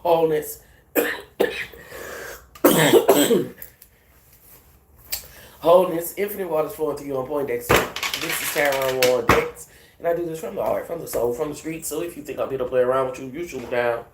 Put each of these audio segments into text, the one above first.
wholeness, wholeness, infinite waters flowing through you on point Dex. This is TarotOnDex, and I do this from the heart, from the soul, from the street. So if you think I'll be able to play around with you, you shoot me down.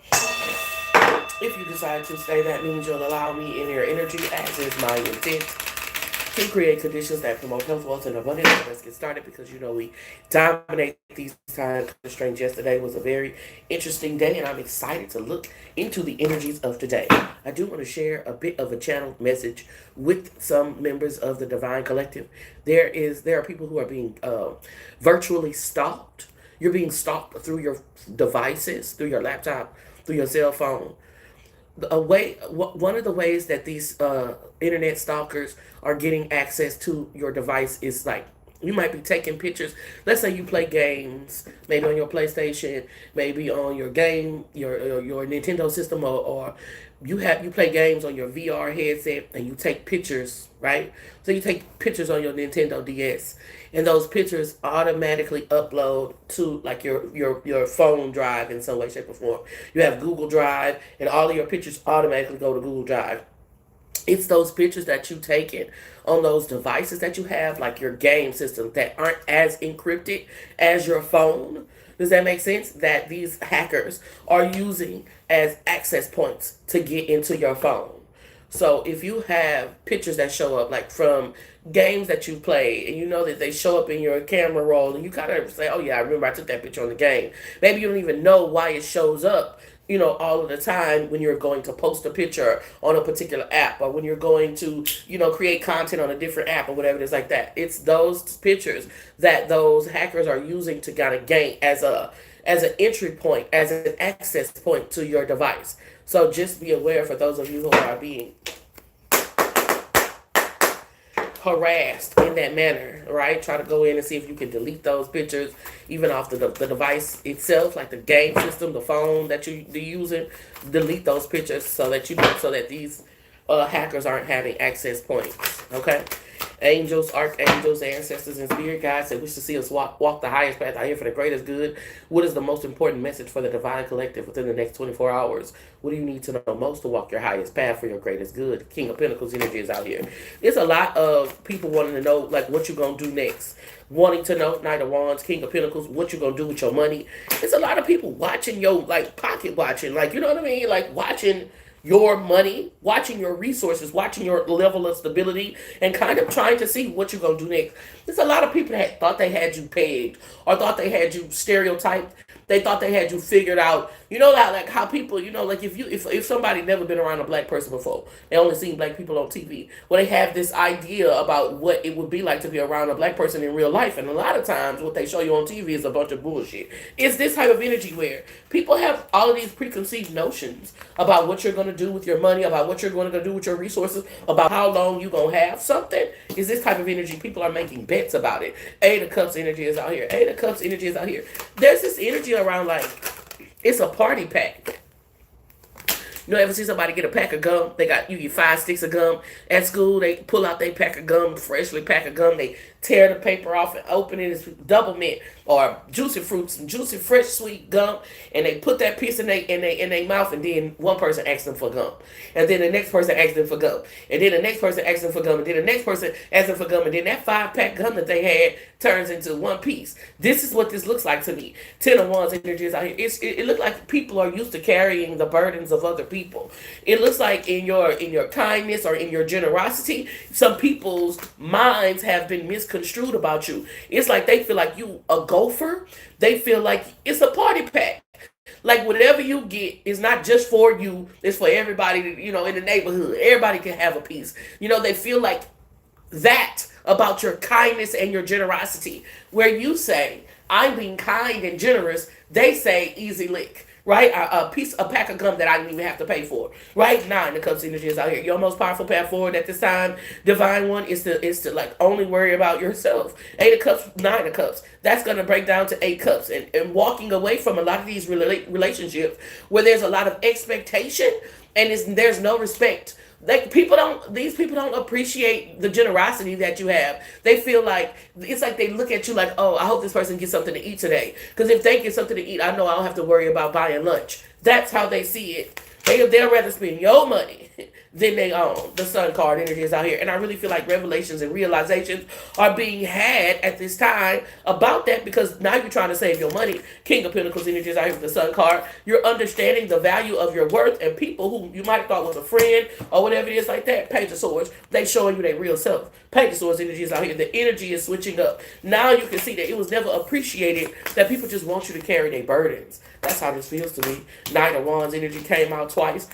If you decide to stay, that means you'll allow me in your energy, as is my intent, to create conditions that promote health, wealth, and abundance. Let's get started because you know we dominate these times. Strange yesterday was a very interesting day, and I'm excited to look into the energies of today. I do want to share a bit of a channeled message with some members of the Divine Collective. There are people who are being virtually stalked. You're being stalked through your devices, through your laptop, through your cell phone. One of the ways that these internet stalkers are getting access to your device is like you might be taking pictures. Let's say you play games, maybe on your PlayStation, maybe on your your Nintendo system, or you play games on your VR headset and you take pictures, right? So you take pictures on your Nintendo DS, and those pictures automatically upload to like your phone drive in some way, shape, or form. You have Google Drive, and all of your pictures automatically go to Google Drive. It's those pictures that you taken on those devices that you have, like your game system, that aren't as encrypted as your phone. Does that make sense? That these hackers are using as access points to get into your phone. So if you have pictures that show up like from games that you play and you know that they show up in your camera roll and you kind of say, oh yeah, I remember I took that picture on the game. Maybe you don't even know why it shows up, all of the time when you're going to post a picture on a particular app or when you're going to, create content on a different app or whatever it is like that. It's those pictures that those hackers are using to kind of gain as an entry point, as an access point to your device. So just be aware for those of you who are being harassed in that manner, right? Try to go in and see if you can delete those pictures, even off the device itself, like the game system, the phone that you're using. Delete those pictures so that these hackers aren't having access points. Okay. Angels, archangels, ancestors, and spirit guides that wish to see us walk the highest path out here for the greatest good. What is the most important message for the Divine Collective within the next 24 hours? What do you need to know most to walk your highest path for your greatest good? King of Pentacles energy is out here. There's a lot of people wanting to know, like, what you're going to do next. Wanting to know, Knight of Wands, King of Pentacles, what you're going to do with your money. It's a lot of people watching your, like, pocket watching. Like, you know what I mean? Like, watching your money, watching your resources, watching your level of stability, and kind of trying to see what you're going to do next. There's a lot of people that thought they had you pegged or thought they had you stereotyped. They thought they had you figured out. You know that, like how people, like if somebody never been around a black person before, they only seen black people on TV. Well, they have this idea about what it would be like to be around a black person in real life, and a lot of times what they show you on TV is a bunch of bullshit. It's this type of energy where people have all of these preconceived notions about what you're going to do with your money, about what you're going to do with your resources, about how long you're going to have something. Is this type of energy. People are making bets about it. Eight of Cups energy is out here. Eight of Cups energy is out here. There's this energy around like it's a party pack. Ever see somebody get a pack of gum? You get 5 sticks of gum at school. They pull out their pack of gum, freshly pack of gum. They tear the paper off and open it. It's double mint or juicy fruits and juicy fresh sweet gum, and they put that piece in their mouth, and then one person asks them for gum, and then the next person asks them for gum, and then the next person asks them for gum, and then the next person asks them for gum, and then that 5-pack gum that they had turns into one piece. This is what this looks like to me. 10 of Wands energy is out here. It looks like people are used to carrying the burdens of other people. It looks like in your kindness or in your generosity, some people's minds have been misconstrued about you. It's like they feel like you a gopher. They feel like it's a party pack. Like whatever you get is not just for you, it's for everybody, in the neighborhood. Everybody can have a piece. They feel like that about your kindness and your generosity. Where you say, I'm being kind and generous, they say easy lick. Right? A pack of gum that I didn't even have to pay for. Right? 9 of Cups energy is out here. Your most powerful path forward at this time, Divine One, is to like only worry about yourself. 8 of Cups, 9 of Cups. That's going to break down to 8 Cups. And walking away from a lot of these relationships where there's a lot of expectation and there's no respect. These people don't appreciate the generosity that you have. They feel like it's like they look at you like, oh, I hope this person gets something to eat today, because if they get something to eat, I know I don't have to worry about buying lunch. That's how they see it. They'll rather spend your money than they own. The Sun card energy is out here. And I really feel like revelations and realizations are being had at this time about that, because now you're trying to save your money. King of Pentacles energy is out here with the Sun card. You're understanding the value of your worth, and people who you might have thought was a friend or whatever it is like that, Page of Swords, they showing you their real self. Page of Swords energy is out here. The energy is switching up. Now you can see that it was never appreciated that people just want you to carry their burdens. That's how this feels to me. Knight of Wands energy came out twice.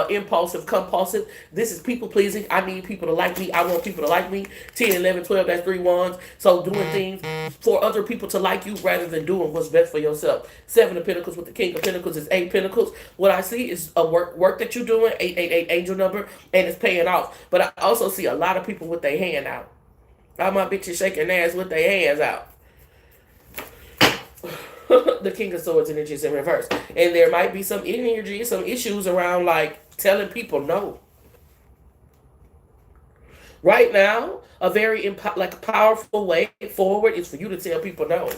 Impulsive, compulsive. This is people pleasing. I need people to like me. I want people to like me. 10, 11, 12, that's 3 wands. So doing things for other people to like you rather than doing what's best for yourself. 7 of Pentacles with the King of Pentacles is 8 Pentacles. What I see is a work that you're doing, 888 angel number, and it's paying off. But I also see a lot of people with their hand out. All my bitches shaking ass with their hands out. The King of Swords energy is in reverse. And there might be some energy, some issues around like telling people no. Right now, a very powerful way forward is for you to tell people no.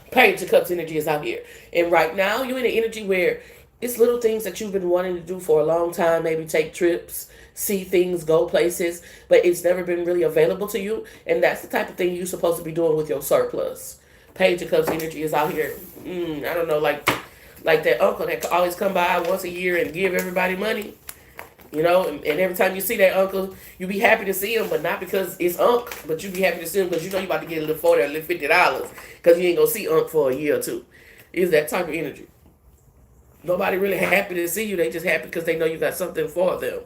Page of Cups energy is out here. And right now, you're in an energy where it's little things that you've been wanting to do for a long time. Maybe take trips, see things, go places, but it's never been really available to you. And that's the type of thing you're supposed to be doing with your surplus. Page of Cups energy is out here. I don't know, like that uncle that always come by once a year and give everybody money. You know, and every time you see that uncle, you be happy to see him, but not because it's Unc, but you be happy to see him because you know you about to get a little $40 or a little $50 because you ain't gonna see Unc for a year or two. It's that type of energy. Nobody really happy to see you. They just happy because they know you got something for them.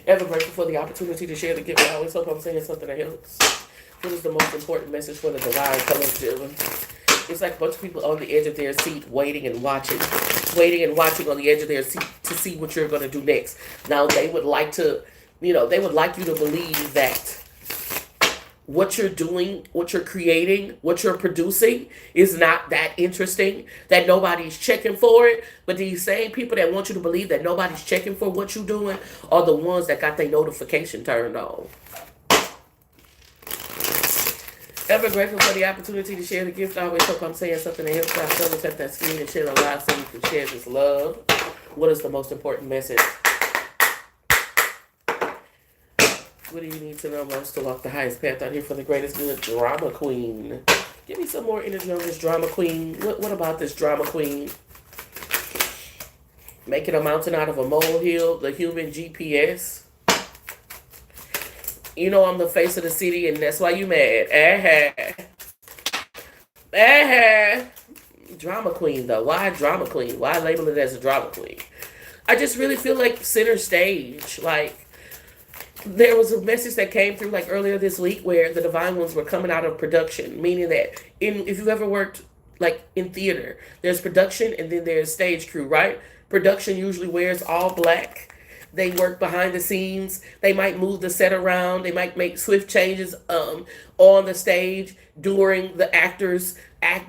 Ever grateful for the opportunity to share the gift. I always hope I'm saying something that helps. What is the most important message for the divine collective? It's like a bunch of people on the edge of their seat waiting and watching on the edge of their seat to see what you're going to do next. Now, they would like to, they would like you to believe that what you're doing, what you're creating, what you're producing is not that interesting, that nobody's checking for it. But these same people that want you to believe that nobody's checking for what you're doing are the ones that got their notification turned on. Ever grateful for the opportunity to share the gift. I always hope I'm saying something that helps out. So tap that screen and share the live so you can share this love. What is the most important message? What do you need to know most to walk the highest path out here for the greatest good? Drama queen. Give me some more energy on this drama queen. What about this drama queen? Making a mountain out of a molehill. The human GPS. You know I'm the face of the city, and that's why you mad. Drama queen, though. Why drama queen? Why label it as a drama queen? I just really feel like center stage. Like, there was a message that came through like earlier this week where the divine ones were coming out of production, meaning that if you've ever worked like in theater, there's production and then there's stage crew, right? Production usually wears all black. They work behind the scenes. They might move the set around. They might make swift changes on the stage during the actor's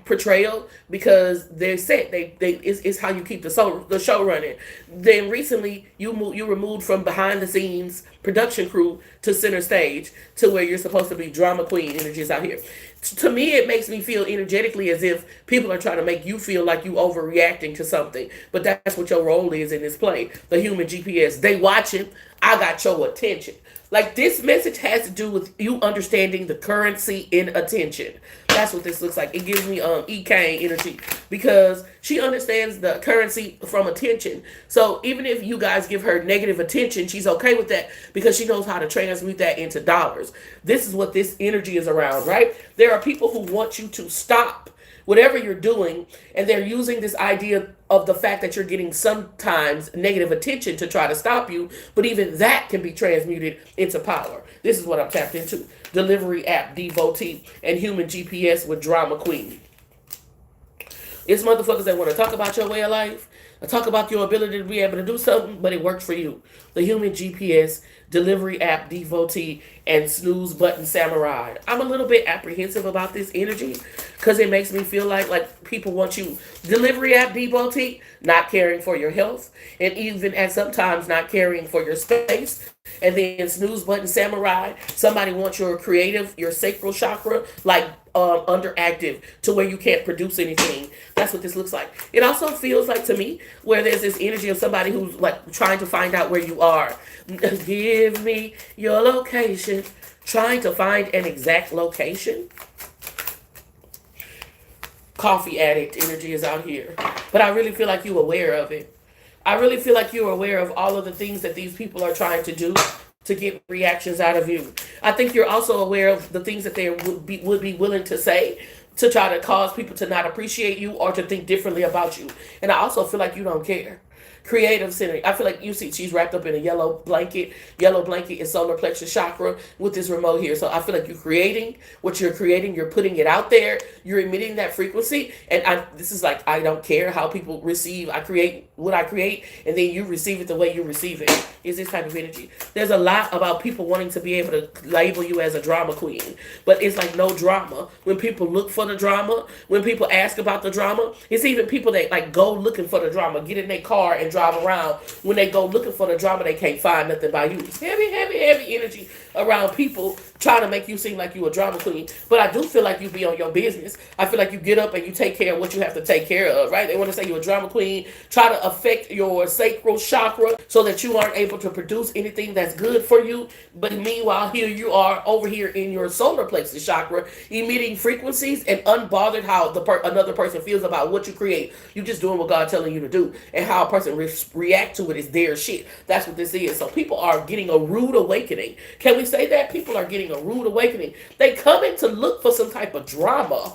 portrayal because they're set. It's how you keep the show running. Then recently you were moved from behind the scenes production crew to center stage to where you're supposed to be drama queen energies out here. To me, it makes me feel energetically as if people are trying to make you feel like you overreacting to something. But that's what your role is in this play. The human GPS. They watching. I got your attention. Like, this message has to do with you understanding the currency in attention. That's what this looks like. It gives me EK energy because she understands the currency from attention. So even if you guys give her negative attention, she's okay with that because she knows how to transmute that into dollars. This is what this energy is around, right? There are people who want you to stop whatever you're doing, and they're using this idea of the fact that you're getting sometimes negative attention to try to stop you, but even that can be transmuted into power. This is what I'm tapped into. Delivery app, devotee, and human GPS with drama queen. It's motherfuckers that want to talk about your way of life, talk about your ability to be able to do something, but it works for you. The human GPS, delivery app, devotee, and snooze button samurai. I'm a little bit apprehensive about this energy because it makes me feel like people want you delivery app devotee, not caring for your health, and even at sometimes not caring for your space. And then snooze button samurai, somebody wants your creative, your sacral chakra, like underactive to where you can't produce anything. That's what this looks like. It also feels like to me where there's this energy of somebody who's like trying to find out where you are. Give me your location. Trying to find an exact location. Coffee addict energy is out here. But I really feel like you're aware of it. I really feel like you're aware of all of the things that these people are trying to do to get reactions out of you. I think you're also aware of the things that they would be willing to say to try to cause people to not appreciate you or to think differently about you. And I also feel like you don't care. Creative center. I feel like you see she's wrapped up in a yellow blanket. Yellow blanket is solar plexus chakra with this remote here. So I feel like you're creating what you're creating. You're putting it out there. You're emitting that frequency. And this is like, I don't care how people receive. I create what I create, and then you receive it the way you receive it. Is this type of energy. There's a lot about people wanting to be able to label you as a drama queen, but it's like no drama. When people look for the drama, when people ask about the drama, it's even people that like go looking for the drama, get in their car and drive around. When they go looking for the drama, they can't find nothing by you. It's heavy, heavy, heavy energy around people trying to make you seem like you a drama queen. But I do feel like you be on your business. I feel like you get up and you take care of what you have to take care of, right? They want to say you're a drama queen, try to affect your sacral chakra so that you aren't able to produce anything that's good for you. But meanwhile, here you are over here in your solar plexus chakra, emitting frequencies and unbothered how another person feels about what you create. You just doing what God's telling you to do, and how a person react to it is their shit. That's what this is. So people are getting a rude awakening. Can we say that? People are getting a rude awakening. They come in to look for some type of drama.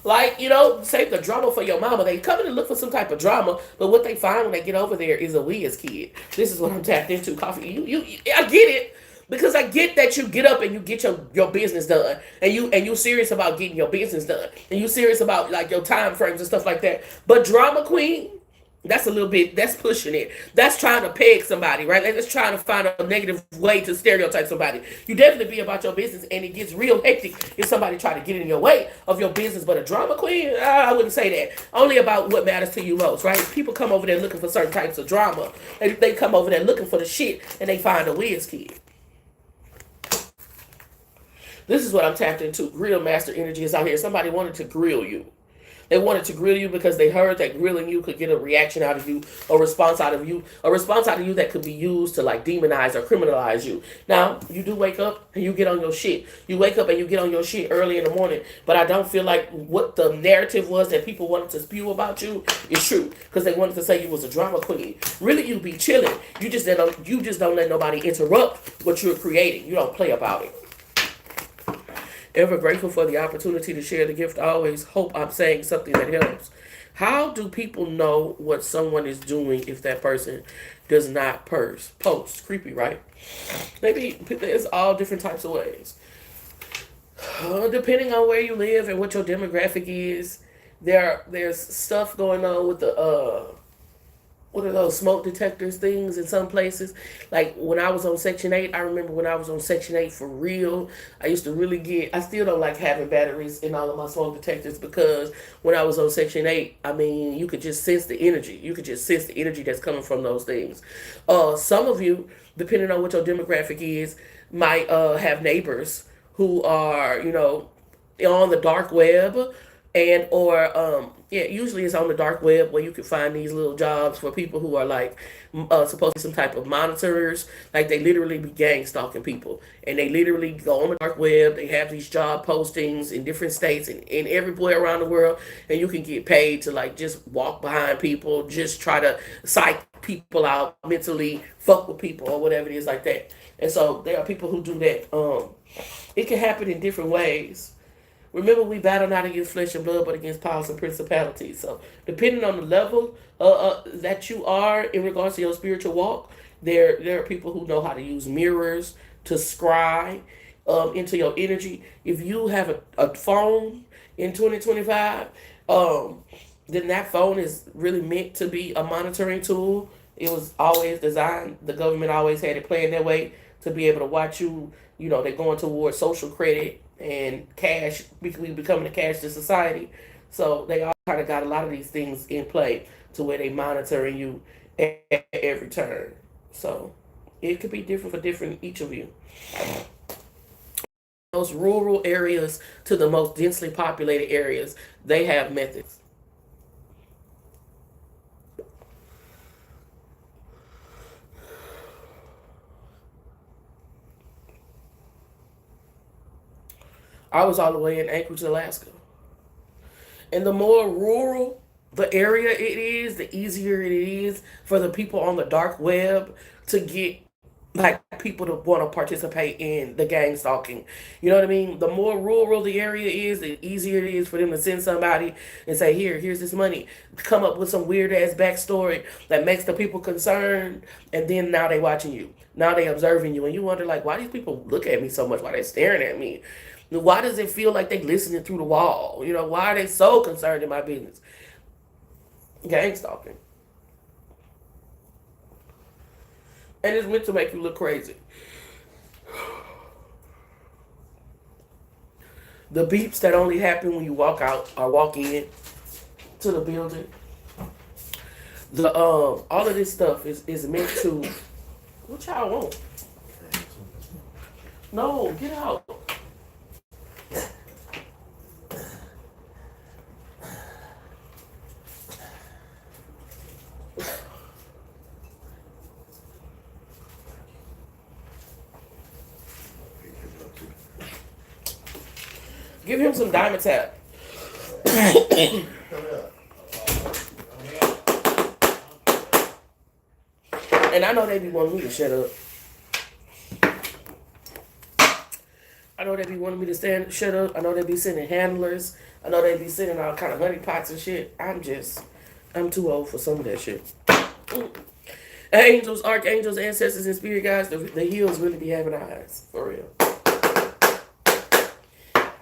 Like, save the drama for your mama. They come in to look for some type of drama, but what they find when they get over there is a whiz kid. This is what I'm tapped into. Coffee. I get it. Because I get that you get up and you get your business done. And you serious about getting your business done. And you serious about like your time frames and stuff like that. But drama queen, that's pushing it. That's trying to peg somebody, right? That's trying to find a negative way to stereotype somebody. You definitely be about your business, and it gets real hectic if somebody try to get in your way of your business. But a drama queen, I wouldn't say that. Only about what matters to you most, right? People come over there looking for certain types of drama. They come over there looking for the shit, and they find a whiz kid. This is what I'm tapped into. Grill master energy is out here. Somebody wanted to grill you. They wanted to grill you because they heard that grilling you could get a reaction out of you, a response out of you that could be used to like demonize or criminalize you. Now, you do wake up and you get on your shit. You wake up and you get on your shit early in the morning, but I don't feel like what the narrative was that people wanted to spew about you is true, because they wanted to say you was a drama queen. Really, you be chilling. You just don't let nobody interrupt what you're creating. You don't play about it. Ever grateful for the opportunity to share the gift. I always hope I'm saying something that helps. How do people know what someone is doing if that person does not post? Creepy, right? Maybe there's all different types of ways. Depending on where you live and what your demographic is, there's stuff going on with the what are those smoke detectors things in some places? Like when I was on Section 8, I remember when I was on Section 8 for real, I used to really I still don't like having batteries in all of my smoke detectors, because when I was on Section 8, I mean, you could just sense the energy. You could just sense the energy that's coming from those things. Some of you, depending on what your demographic is, might have neighbors who are, on the dark web, and or usually it's on the dark web where you can find these little jobs for people who are like supposed to be some type of monitors. Like they literally be gang stalking people, and they literally go on the dark web. They have these job postings in different states and everywhere around the world, and you can get paid to like just walk behind people, just try to psych people out mentally, fuck with people or whatever it is like that. And so there are people who do that. It can happen in different ways. Remember, we battle not against flesh and blood, but against powers and principalities. So, depending on the level that you are in regards to your spiritual walk, there are people who know how to use mirrors to scry into your energy. If you have a phone in 2025, then that phone is really meant to be a monitoring tool. It was always designed. The government always had it planned that way to be able to watch you You know, they're going towards social credit and cash, we becoming a cashless society. So they all kind of got a lot of these things in play to where they monitoring you at every turn. So it could be different for different each of you. Most rural areas to the most densely populated areas, they have methods. I was all the way in Anchorage, Alaska. And the more rural the area it is, the easier it is for the people on the dark web to get like people to want to participate in the gang stalking. You know what I mean? The more rural the area is, the easier it is for them to send somebody and say, here's this money. Come up with some weird ass backstory that makes the people concerned, and then now they watching you. Now they observing you, and you wonder like, why these people look at me so much? Why they staring at me? Why does it feel like they listening through the wall? You know, why are they so concerned in my business? Gang stalking. And it's meant to make you look crazy. The beeps that only happen when you walk out or walk in to the building. The all of this stuff is meant to, what y'all want? No, get out. Give him some diamond tap. And I know they be wanting me to shut up. I know they be wanting me to shut up. I know they be sending handlers. I know they be sending all kind of honey pots and shit. I'm too old for some of that shit. Angels, archangels, ancestors, and spirit guides, the heels really be having eyes. For real.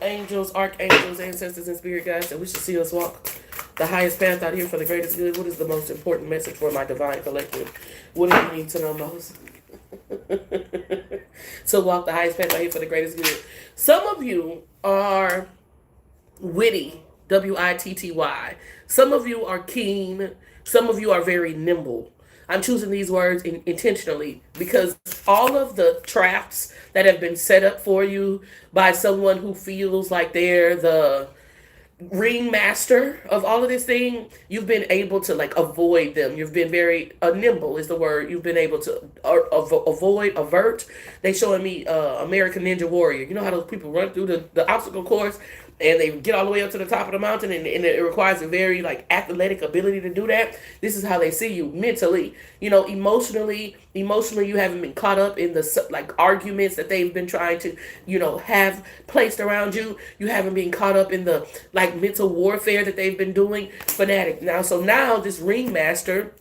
Angels, archangels, ancestors, and spirit guides that wish to see us walk the highest path out here for the greatest good. What is the most important message for my divine collective? What do you need to know most? To walk the highest path out here for the greatest good. Some of you are witty, W-I-T-T-Y. Some of you are keen. Some of you are very nimble. I'm choosing these words intentionally because all of the traps that have been set up for you by someone who feels like they're the ringmaster of all of this thing, you've been able to like avoid them. You've been very nimble is the word. You've been able to avoid, avert. They showing me American Ninja Warrior. You know how those people run through the obstacle course and they get all the way up to the top of the mountain, and it requires a very like athletic ability to do that. This is how they see you mentally. You know, emotionally you haven't been caught up in the like arguments that they've been trying to, you know, have placed around you. You haven't been caught up in the like mental warfare that they've been doing. Fanatic. Now this ringmaster,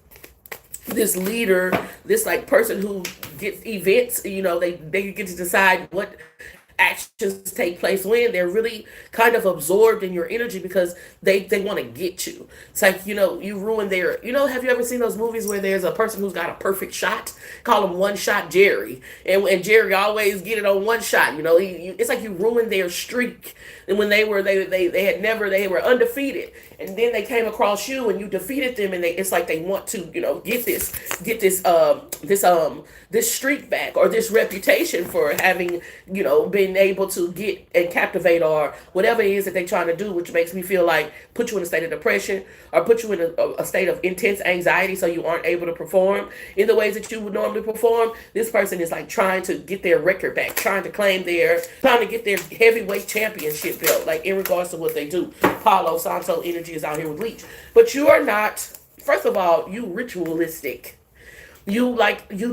this leader, this like person who gets events, you know, they get to decide what actions take place when they're really kind of absorbed in your energy because they want to get you. It's like, you know, you ruin their, you know, have you ever seen those movies where there's a person who's got a perfect shot? Call him One Shot Jerry. And Jerry always get it on one shot. You know, it's like you ruined their streak. And when they were they were undefeated, and then they came across you and you defeated them, and it's like they want to, you know, get this streak back or this reputation for having, you know, been able to get and captivate or whatever it is that they're trying to do, which makes me feel like put you in a state of depression or put you in a state of intense anxiety so you aren't able to perform in the ways that you would normally perform. This person is like trying to get their record back, trying to get their heavyweight championship belt, like in regards to what they do. Palo Santo energy is out here with Leech. But you are not, first of all, you ritualistic. You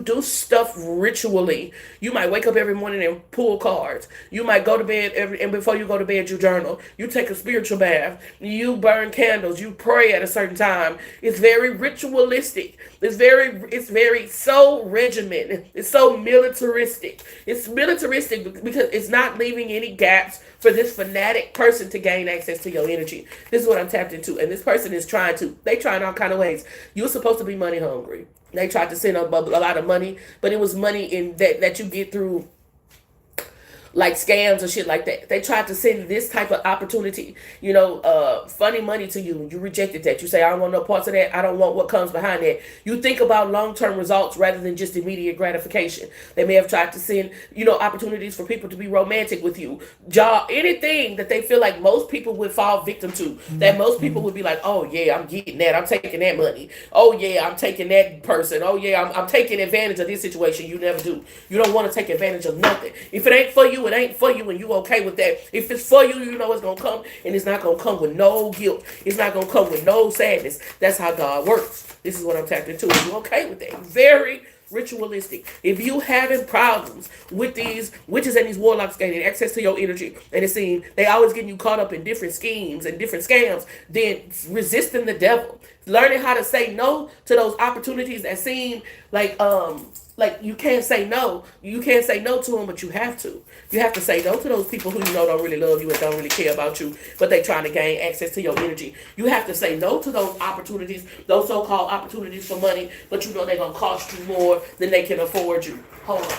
do stuff ritually. You might wake up every morning and pull cards. You might go to bed and before you go to bed you journal. You take a spiritual bath. You burn candles. You pray at a certain time. It's very ritualistic. It's very so regimented. It's so militaristic. It's militaristic because it's not leaving any gaps for this fanatic person to gain access to your energy. This is what I'm tapped into. And this person is trying all kind of ways. You're supposed to be money hungry. They tried to send a lot of money, but it was money in that you get through like scams or shit like that. They tried to send this type of opportunity, funny money to you, and you rejected that. You say, I don't want no parts of that. I don't want what comes behind that. You think about long-term results rather than just immediate gratification. They may have tried to send, opportunities for people to be romantic with you, job, anything that they feel like most people would fall victim to. That most people would be like, oh yeah, I'm getting that. I'm taking that money. Oh yeah, I'm taking that person. Oh yeah, I'm taking advantage of this situation. You never do. You don't want to take advantage of nothing. If it ain't for you, it ain't for you, and you okay with that. If it's for you, you know it's gonna come, and it's not gonna come with no guilt. It's not gonna come with no sadness. That's how God works. This is what I'm tapped into. You okay with that? Very ritualistic. If you having problems with these witches and these warlocks gaining access to your energy, and it seems they always getting you caught up in different schemes and different scams, then resisting the devil, learning how to say no to those opportunities that seem like you can't say no. You can't say no to them, but you have to. You have to say no to those people who don't really love you and don't really care about you, but they trying to gain access to your energy. You have to say no to those opportunities, those so-called opportunities for money, but they're going to cost you more than they can afford you. Hold on.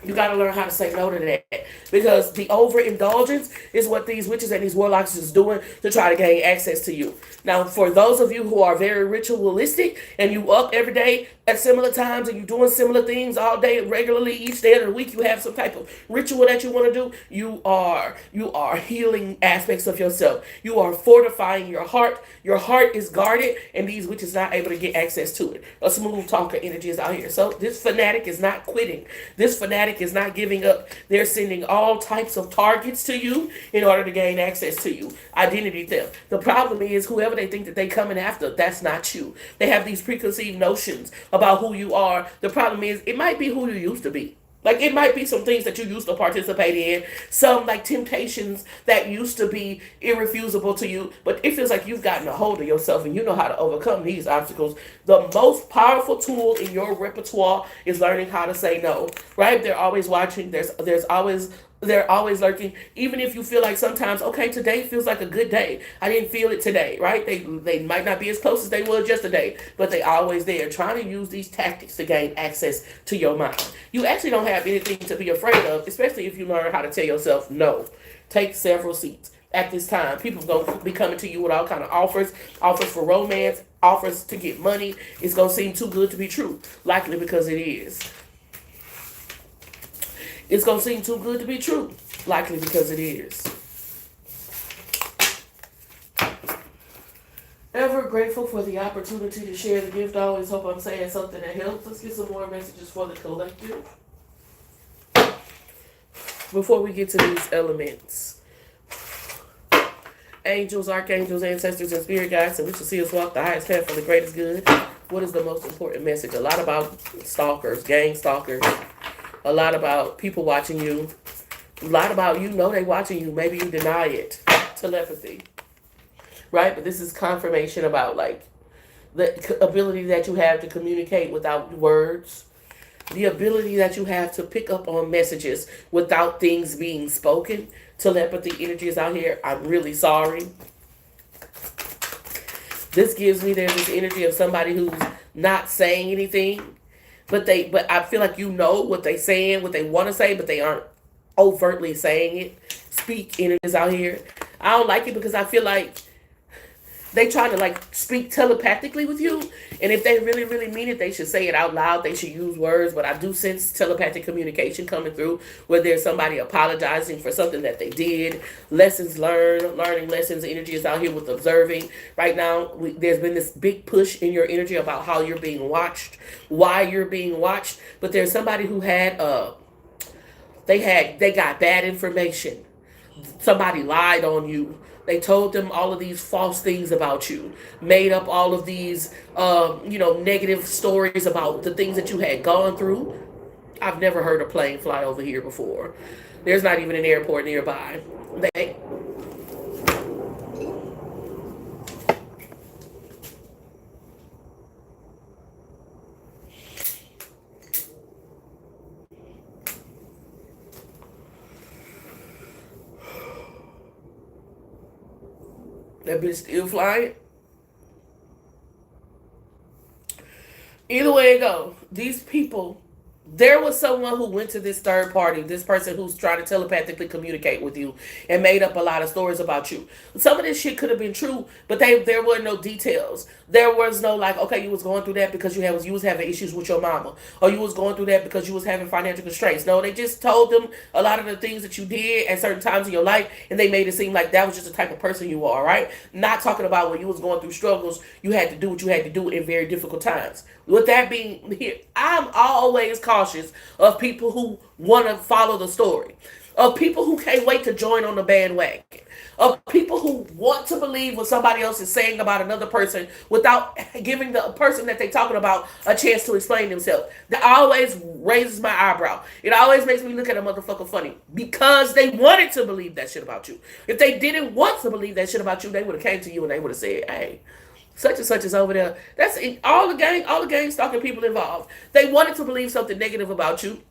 You got to learn how to say no to that, because the overindulgence is what these witches and these warlocks is doing to try to gain access to you. Now, for those of you who are very ritualistic and you up every day at similar times and you doing similar things all day regularly, each day of the week, you have some type of ritual that you want to do. You are healing aspects of yourself. You are fortifying your heart. Your heart is guarded, and these witches not able to get access to it. A smooth talker energy is out here. So this fanatic is not quitting. This fanatic is not giving up. They're sending all types of targets to you in order to gain access to you. Identity theft. The problem is whoever they think that they coming after, that's not you. They have these preconceived notions about who you are. The problem is it might be who you used to be. Like, it might be some things that you used to participate in, some like temptations that used to be irrefusable to you, but it feels like you've gotten a hold of yourself and you know how to overcome these obstacles. The most powerful tool in your repertoire is learning how to say no, right? They're always watching. They're always lurking. Even if you feel like sometimes, okay, today feels like a good day. I didn't feel it today, right? They might not be as close as they were yesterday, but they always there trying to use these tactics to gain access to your mind. You actually don't have anything to be afraid of, especially if you learn how to tell yourself no. Take several seats. At this time, people are going to be coming to you with all kind of offers for romance, offers to get money. It's going to seem too good to be true, likely because it is. It's going to seem too good to be true, likely because it is. Ever grateful for the opportunity to share the gift. I always hope I'm saying something that helps. Let's get some more messages for the collective before we get to these elements. Angels, archangels, ancestors, and spirit guides, and we shall see us walk the highest path for the greatest good. What is the most important message? A lot about stalkers, gang stalkers. A lot about people watching you. A lot about they watching you. Maybe you deny it. Telepathy. Right? But this is confirmation about like the ability that you have to communicate without words. The ability that you have to pick up on messages without things being spoken. Telepathy energy is out here. I'm really sorry. This gives me there's this energy of somebody who's not saying anything. But I feel like you know what they're saying, what they want to say, but they aren't overtly saying it. Speak energies out here. I don't like it because I feel like they try to like speak telepathically with you. And if they really, really mean it, they should say it out loud. They should use words. But I do sense telepathic communication coming through where there's somebody apologizing for something that they did. Lessons learned, learning lessons. Energy is out here with observing. Right now, there's been this big push in your energy about how you're being watched, why you're being watched. But there's somebody who had, they got bad information. Somebody lied on you. They told them all of these false things about you, made up all of these, negative stories about the things that you had gone through. I've never heard a plane fly over here before. There's not even an airport nearby. That bitch still flying. Either way it go, these people There was someone who went to this third party, this person who's trying to telepathically communicate with you and made up a lot of stories about you. Some of this shit could have been true, but there were no details. There was no like, okay, you was going through that because you was having issues with your mama, or you was going through that because you was having financial constraints. No, they just told them a lot of the things that you did at certain times in your life, and they made it seem like that was just the type of person you are, right? Not talking about when you was going through struggles, you had to do what you had to do in very difficult times. With that being here, I'm always cautious of people who want to follow the story, of people who can't wait to join on the bandwagon, of people who want to believe what somebody else is saying about another person without giving the person that they're talking about a chance to explain themselves. That always raises my eyebrow. It always makes me look at a motherfucker funny because they wanted to believe that shit about you. If they didn't want to believe that shit about you, they would have came to you and they would have said, hey, such and such is over there. That's all the gang stalking people involved. They wanted to believe something negative about you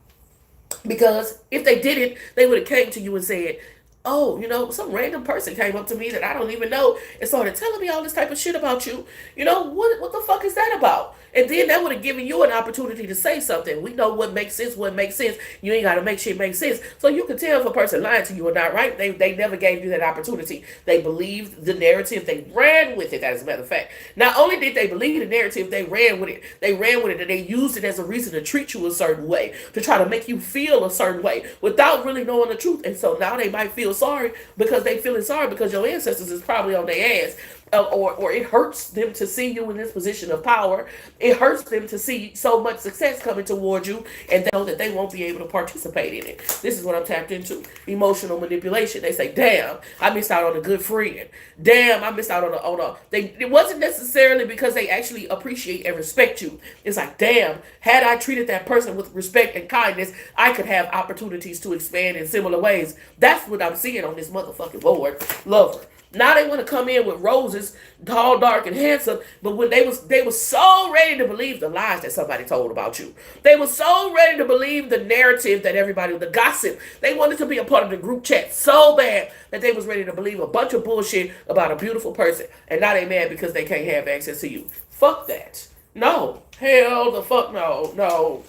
because if they didn't, they would have came to you and said, oh, some random person came up to me that I don't even know and started telling me all this type of shit about you. What the fuck is that about? And then that would have given you an opportunity to say something. We know what makes sense, what makes sense. You ain't got to make shit make sense. So you can tell if a person lying to you or not, right? They never gave you that opportunity. They believed the narrative. They ran with it, as a matter of fact. Not only did they believe the narrative, they ran with it. They ran with it and they used it as a reason to treat you a certain way, to try to make you feel a certain way without really knowing the truth. And so now they might feel sorry because they feeling sorry because your ancestors is probably on their ass. Or it hurts them to see you in this position of power. It hurts them to see so much success coming towards you and they know that they won't be able to participate in it. This is what I'm tapped into. Emotional manipulation. They say, damn, I missed out on a good friend. Damn, I missed out on a it wasn't necessarily because they actually appreciate and respect you. It's like, damn, had I treated that person with respect and kindness, I could have opportunities to expand in similar ways. That's what I'm seeing on this motherfucking board. Lover. Now they want to come in with roses, tall, dark, and handsome, but when they was so ready to believe the lies that somebody told about you. They were so ready to believe the narrative that the gossip. They wanted to be a part of the group chat so bad that they was ready to believe a bunch of bullshit about a beautiful person. And now they mad because they can't have access to you. Fuck that. No. Hell the fuck no. No.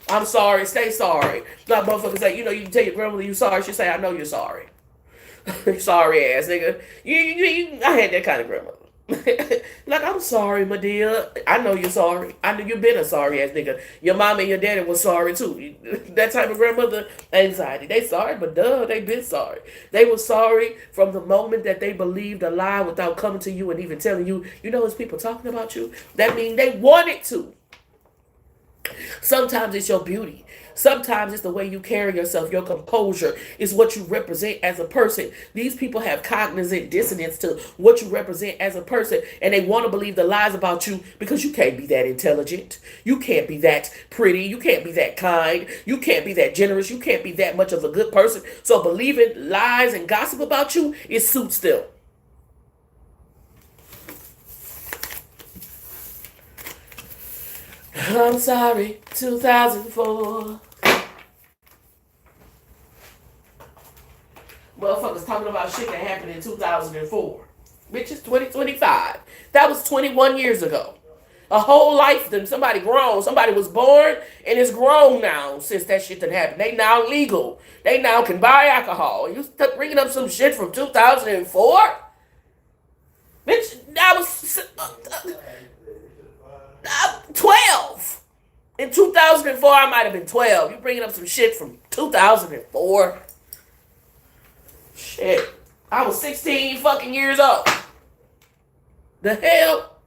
I'm sorry. Stay sorry. Not motherfuckers say, you can tell your grandmother you sorry. She say, I know you're sorry. Sorry ass nigga. I had that kind of grandmother. Like, I'm sorry, my dear. I know you're sorry. I know you've been a sorry ass nigga. Your mom and your daddy was sorry too. That type of grandmother, anxiety. They sorry, but they been sorry. They were sorry from the moment that they believed a lie without coming to you and even telling you, it's people talking about you. That means they wanted to. Sometimes it's your beauty. Sometimes it's the way you carry yourself. Your composure is what you represent as a person. These people have cognizant dissonance to what you represent as a person, and they want to believe the lies about you because you can't be that intelligent. You can't be that pretty. You can't be that kind. You can't be that generous. You can't be that much of a good person. So believing lies and gossip about you, it suits them. I'm sorry, 2004. Motherfuckers talking about shit that happened in 2004. Bitch, it's 2025. That was 21 years ago. A whole life, then somebody grown. Somebody was born and is grown now since that shit done happened. They now legal. They now can buy alcohol. You bringing up some shit from 2004? Bitch, that was 12. In 2004, I might have been 12. You bringing up some shit from 2004? Shit. I was 16 fucking years old. The hell?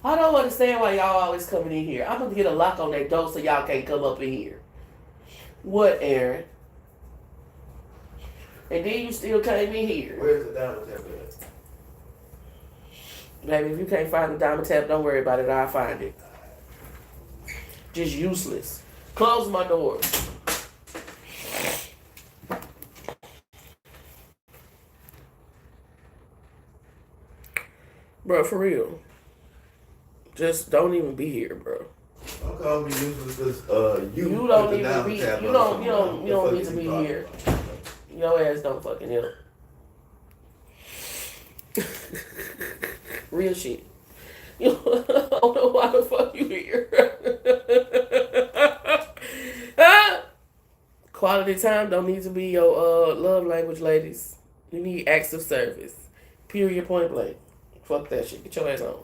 I don't understand why y'all always coming in here. I'm going to get a lock on that door so y'all can't come up in here. What, Aaron? And then you still came in here. Where's the diamond tap at? Baby, if you can't find the diamond tap, don't worry about it. I'll find it. Just useless. Close my doors. Bro, for real. Just don't even be here, bro. Don't call me useless because you don't even be. You don't need to be here. Your ass don't fucking help. Real shit. You know, I don't know why the fuck you here. Ah, quality time don't need to be your love language, ladies. You need acts of service. Period. Point blank. Fuck that shit. Get your ass on.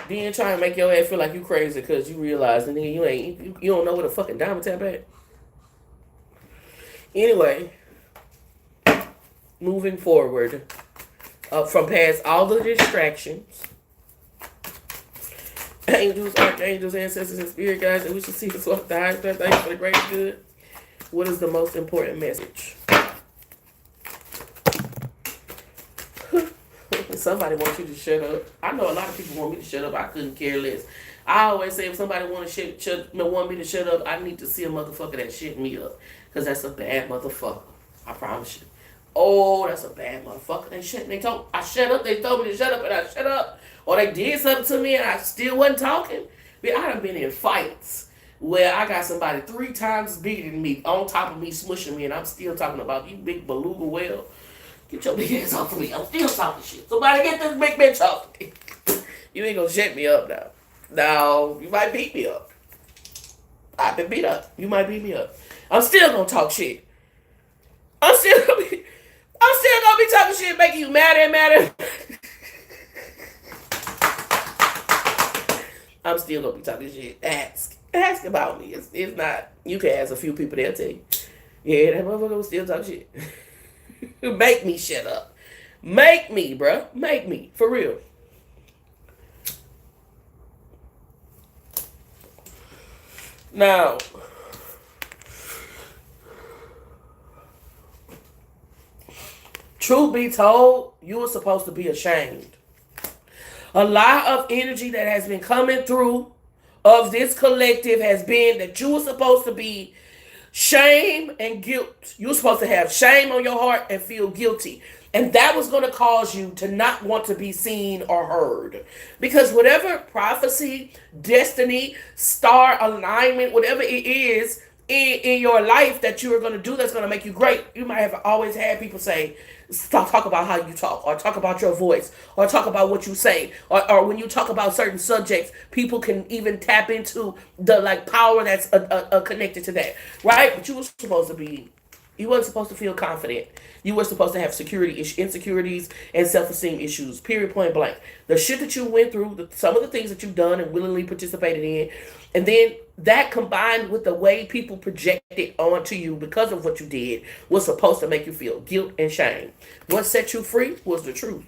Then try and make your ass feel like you crazy because you realize and then you don't know what a fucking diamond tap at. Anyway, moving forward, from past all the distractions, angels, archangels, ancestors, and spirit guides that we should see this walk the highest best things for the greater good. What is the most important message? Somebody wants you to shut up. I know a lot of people want me to shut up. I couldn't care less. I always say if somebody want me to shut up, I need to see a motherfucker that shut me up. Because that's a bad motherfucker. I promise you. Oh, that's a bad motherfucker. I shut up. They told me to shut up and I shut up. Or they did something to me and I still wasn't talking. But I done been in fights where I got somebody 3 times beating me on top of me, smushing me, and I'm still talking about you big beluga whale. Get your big ass off of me. I'm still talking shit. Somebody get this big bitch off of me. You ain't gonna shut me up now. Now, you might beat me up. I've been beat up. You might beat me up. I'm still gonna talk shit. I'm still gonna be talking shit, making you madder and madder. I'm still gonna be talking shit. Ask about me. It's not. You can ask a few people. They'll tell you. Yeah, that motherfucker will still talk shit. Make me shut up. Make me, bruh. Make me. For real. Now, truth be told, you were supposed to be ashamed. A lot of energy that has been coming through of this collective has been that you were supposed to be shame and guilt. You're supposed to have shame on your heart and feel guilty. And that was going to cause you to not want to be seen or heard. Because whatever prophecy, destiny, star alignment, whatever it is in your life that you are going to do that's going to make you great, you might have always had people say, talk about how you talk, or talk about your voice, or talk about what you say, or when you talk about certain subjects, people can even tap into the power that's connected to that, right? But you weren't supposed to feel confident. You were supposed to have insecurities, and self-esteem issues. Period. Point blank. The shit that you went through, some of the things that you've done and willingly participated in, and then that combined with the way people projected onto you because of what you did was supposed to make you feel guilt and shame. What set you free was the truth.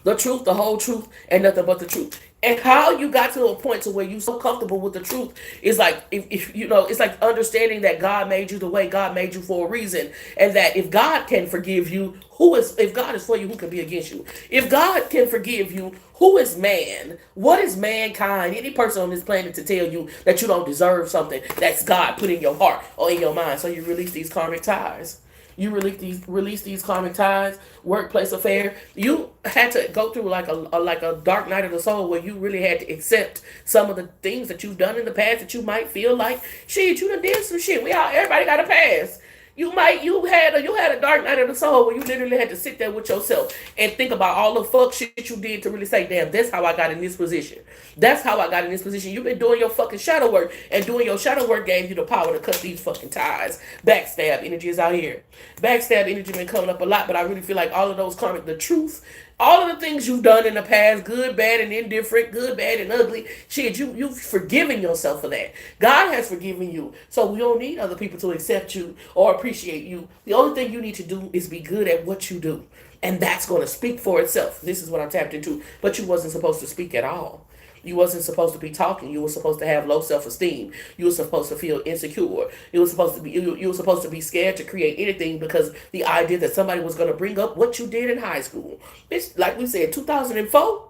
The truth, the whole truth, and nothing but the truth. And how you got to a point to where you so comfortable with the truth is like, if you know, it's like understanding that God made you the way God made you for a reason, and that if God can forgive you, if God is for you, who can be against you? If God can forgive you, who is man? What is mankind? Any person on this planet to tell you that you don't deserve something that's God put in your heart or in your mind? So you release these karmic ties. You release these karmic ties, workplace affair. You had to go through like a dark night of the soul where you really had to accept some of the things that you've done in the past that you might feel like, shit, you done did some shit. Everybody got a past. You had a dark night of the soul where you literally had to sit there with yourself and think about all the fuck shit you did to really say, damn, that's how I got in this position. That's how I got in this position. You've been doing your fucking shadow work, and doing your shadow work gave you the power to cut these fucking ties. Backstab energy is out here. Backstab energy been coming up a lot, but I really feel like all of those karmic, the truth, all of the things you've done in the past, good, bad, and indifferent, good, bad, and ugly, shit, you've forgiven yourself for that. God has forgiven you. So we don't need other people to accept you or appreciate you. The only thing you need to do is be good at what you do. And that's going to speak for itself. This is what I tapped into. But you wasn't supposed to speak at all. You wasn't supposed to be talking. You were supposed to have low self-esteem. You were supposed to feel insecure. You were supposed to be scared to create anything because the idea that somebody was going to bring up what you did in high school. It's like we said, 2004.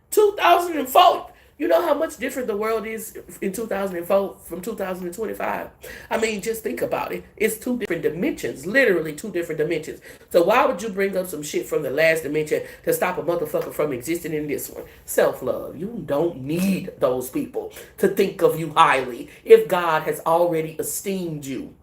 2004. You know how much different the world is in 2004 from 2025? I mean, just think about it. It's 2 different dimensions, literally 2 different dimensions. So why would you bring up some shit from the last dimension to stop a motherfucker from existing in this one? Self-love. You don't need those people to think of you highly if God has already esteemed you.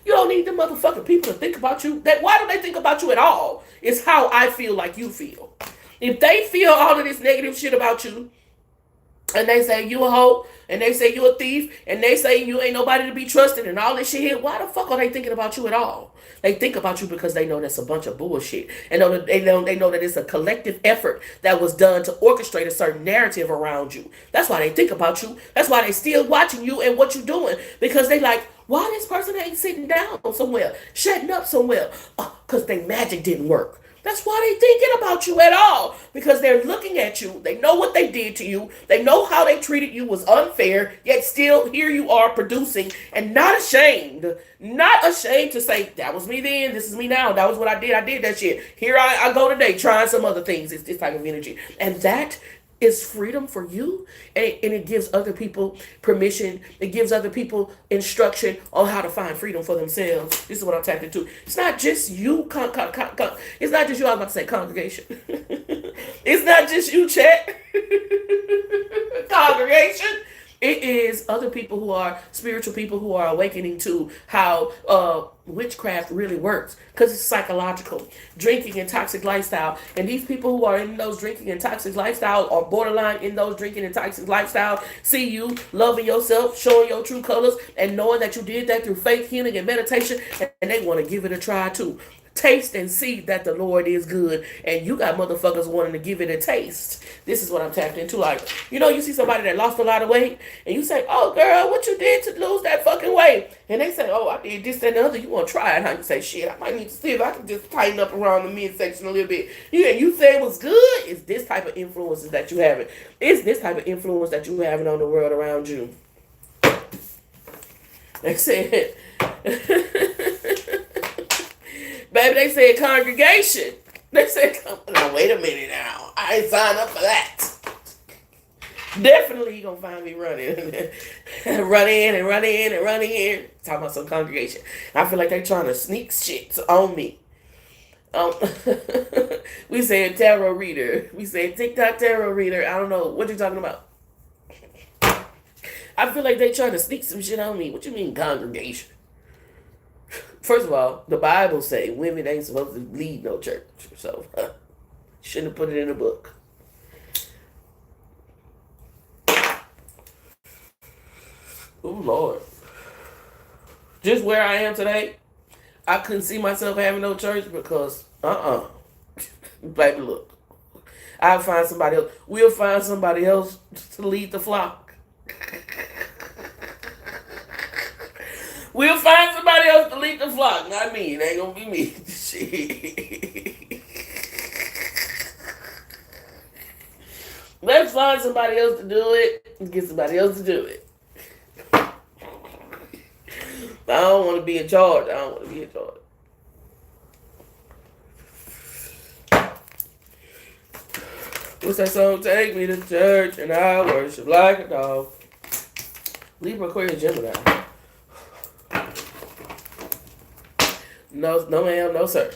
You don't need the motherfucking people to think about you. Why do they think about you at all? It's how I feel like you feel. If they feel all of this negative shit about you, and they say you a hoe, and they say you a thief, and they say you ain't nobody to be trusted, and all this shit here, why the fuck are they thinking about you at all? They think about you because they know that's a bunch of bullshit. And they know that it's a collective effort that was done to orchestrate a certain narrative around you. That's why they think about you. That's why they still watching you and what you doing. Because they like, why this person ain't sitting down somewhere, shutting up somewhere? Because their magic didn't work. That's why they thinking about you at all. Because they're looking at you. They know what they did to you. They know how they treated you was unfair. Yet still here you are producing and not ashamed. Not ashamed to say, that was me then. This is me now. That was what I did. I did that shit. Here I go today trying some other things. It's this type of energy. And that is freedom for you, and it gives other people permission. It gives other people instruction on how to find freedom for themselves. This is what I'm tapped into. It's not just you. It's not just you. I was about to say congregation. It's not just you, chat. Congregation. It is other people who are spiritual people who are awakening to how witchcraft really works, because it's psychological. Drinking and toxic lifestyle, and these people who are in those drinking and toxic lifestyle or borderline in those drinking and toxic lifestyle see you loving yourself, showing your true colors, and knowing that you did that through faith, healing, and meditation, and they want to give it a try too. Taste and see that the Lord is good, and you got motherfuckers wanting to give it a taste. This is what I'm tapped into. Like, you see somebody that lost a lot of weight, and you say, "Oh, girl, what you did to lose that fucking weight?" And they say, "Oh, I did this and the other." You want to try it? How you say, "Shit, I might need to see if I can just tighten up around the midsection a little bit." You say it was good. It's this type of influences that you have. It's this type of influence that you having on the world around you. They said. Baby, they said congregation. They said, now wait a minute now. I ain't signed up for that. Definitely you gonna find me running. Run in and run in and run in. Talking about some congregation. I feel like they trying to sneak shit on me. We said tarot reader. We said TikTok tarot reader. I don't know. What you talking about? I feel like they trying to sneak some shit on me. What you mean congregation? First of all, the Bible say women ain't supposed to lead no church. So, shouldn't have put it in the book. Oh, Lord. Just where I am today, I couldn't see myself having no church because, baby, look. I'll find somebody else. We'll find somebody else to lead the flock. We'll find somebody else to lead the flock. Not me. It ain't gonna be me. Shit. Let's find somebody else to do it. Get somebody else to do it. I don't want to be in charge. What's that song? Take me to church and I worship like a dog. Libra, Aquarius, Gemini. No, ma'am, no, sir.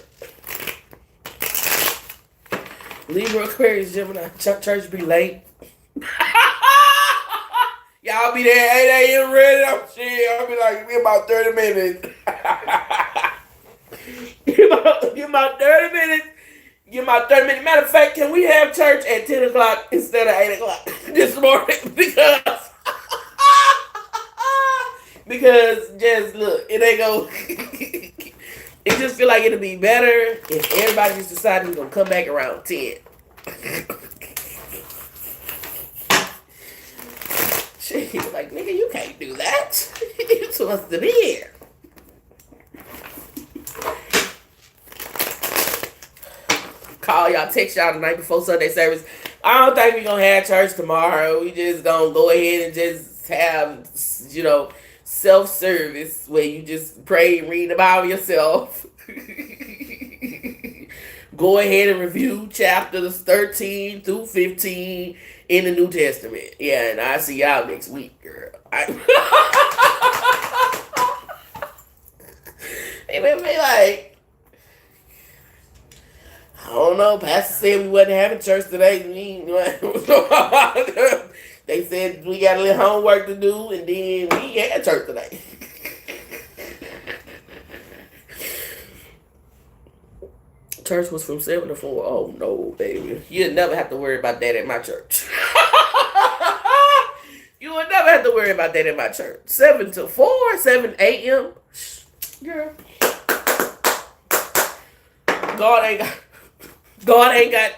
Libra, Aquarius, Gemini. Church be late. Y'all be there 8 a.m. ready. I'll be like, give me about 30 minutes. Give about 30 minutes. Give about 30 minutes. Matter of fact, can we have church at 10 o'clock instead of 8 o'clock this morning? Because just look, it ain't go. It just feel like it'll be better if everybody just decided we're gonna come back around 10. Shit, like, nigga, you can't do that. You're supposed to be here. Call y'all, text y'all the night before Sunday service. I don't think we're gonna have church tomorrow. We just gonna go ahead and just have, self-service where you just pray and read the Bible yourself. Go ahead and review chapters 13 through 15 in the New Testament. Yeah, and I'll see y'all next week, girl. It made me like, I don't know, Pastor said we wasn't having church today. They said we got a little homework to do, and then we had church today. church was from 7 to 4. Oh no, baby. You'll never have to worry about that at my church. You will never have to worry about that at my church. 7 to 4, 7 a.m. Girl. God ain't got God ain't got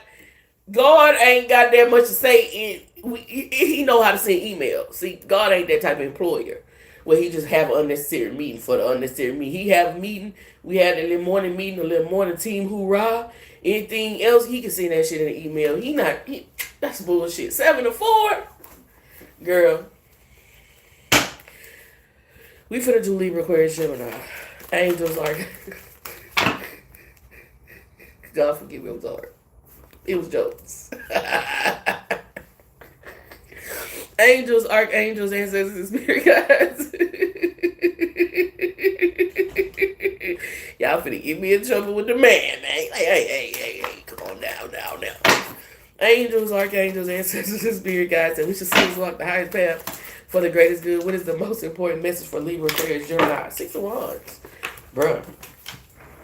God ain't got that much to say. He know how to send emails. See, God ain't that type of employer where he just have an unnecessary meeting for the unnecessary meeting. He have a meeting. We had a little morning meeting, a little morning team hoorah. Anything else, he can send that shit in an email. That's bullshit. 7 to 4, girl. We finna do Libra, Aquarius, Gemini. Angels are. God forgive me, I'm sorry. It was jokes. Angels, archangels, ancestors, and spirit guides. Y'all finna get me in trouble with the man. Hey, come on now. Angels, archangels, ancestors, and spirit guides, and we should see us walk the highest path for the greatest good. What is the most important message for Libra, Aquarius, Gemini? 6 of Wands. Bruh.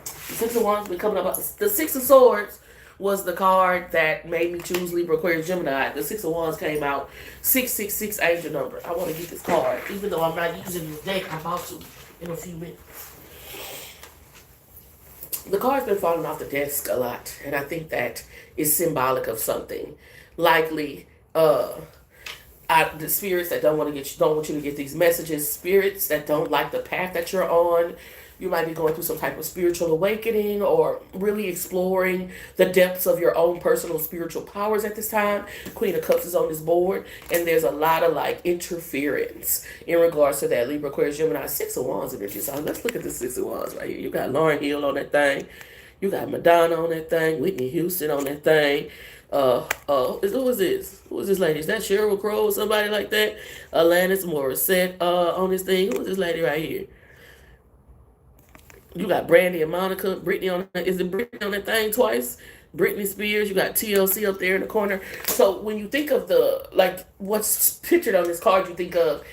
The 6 of Wands been coming up. The 6 of Swords was the card that made me choose Libra, Aquarius, Gemini. The 6 of Wands came out. 666 angel number. I want to get this card. Even though I'm not using this deck, I'm about to in a few minutes. The card's been falling off the desk a lot, and I think that is symbolic of something. Likely, the spirits that don't want you to get these messages, spirits that don't like the path that you're on. You might be going through some type of spiritual awakening or really exploring the depths of your own personal spiritual powers at this time. Queen of Cups is on this board, and there's a lot of interference in regards to that Libra, Aquarius, Gemini. 6 of Wands energy. So let's look at the 6 of Wands right here. You got Lauryn Hill on that thing. You got Madonna on that thing. Whitney Houston on that thing. Who is this? Who is this lady? Is that Sheryl Crow or somebody like that? Alanis Morissette on this thing. Who is this lady right here? You got Brandy and Monica. Britney on is it Britney on that thing twice? Britney Spears. You got TLC up there in the corner. So when you think of what's pictured on this card, you think of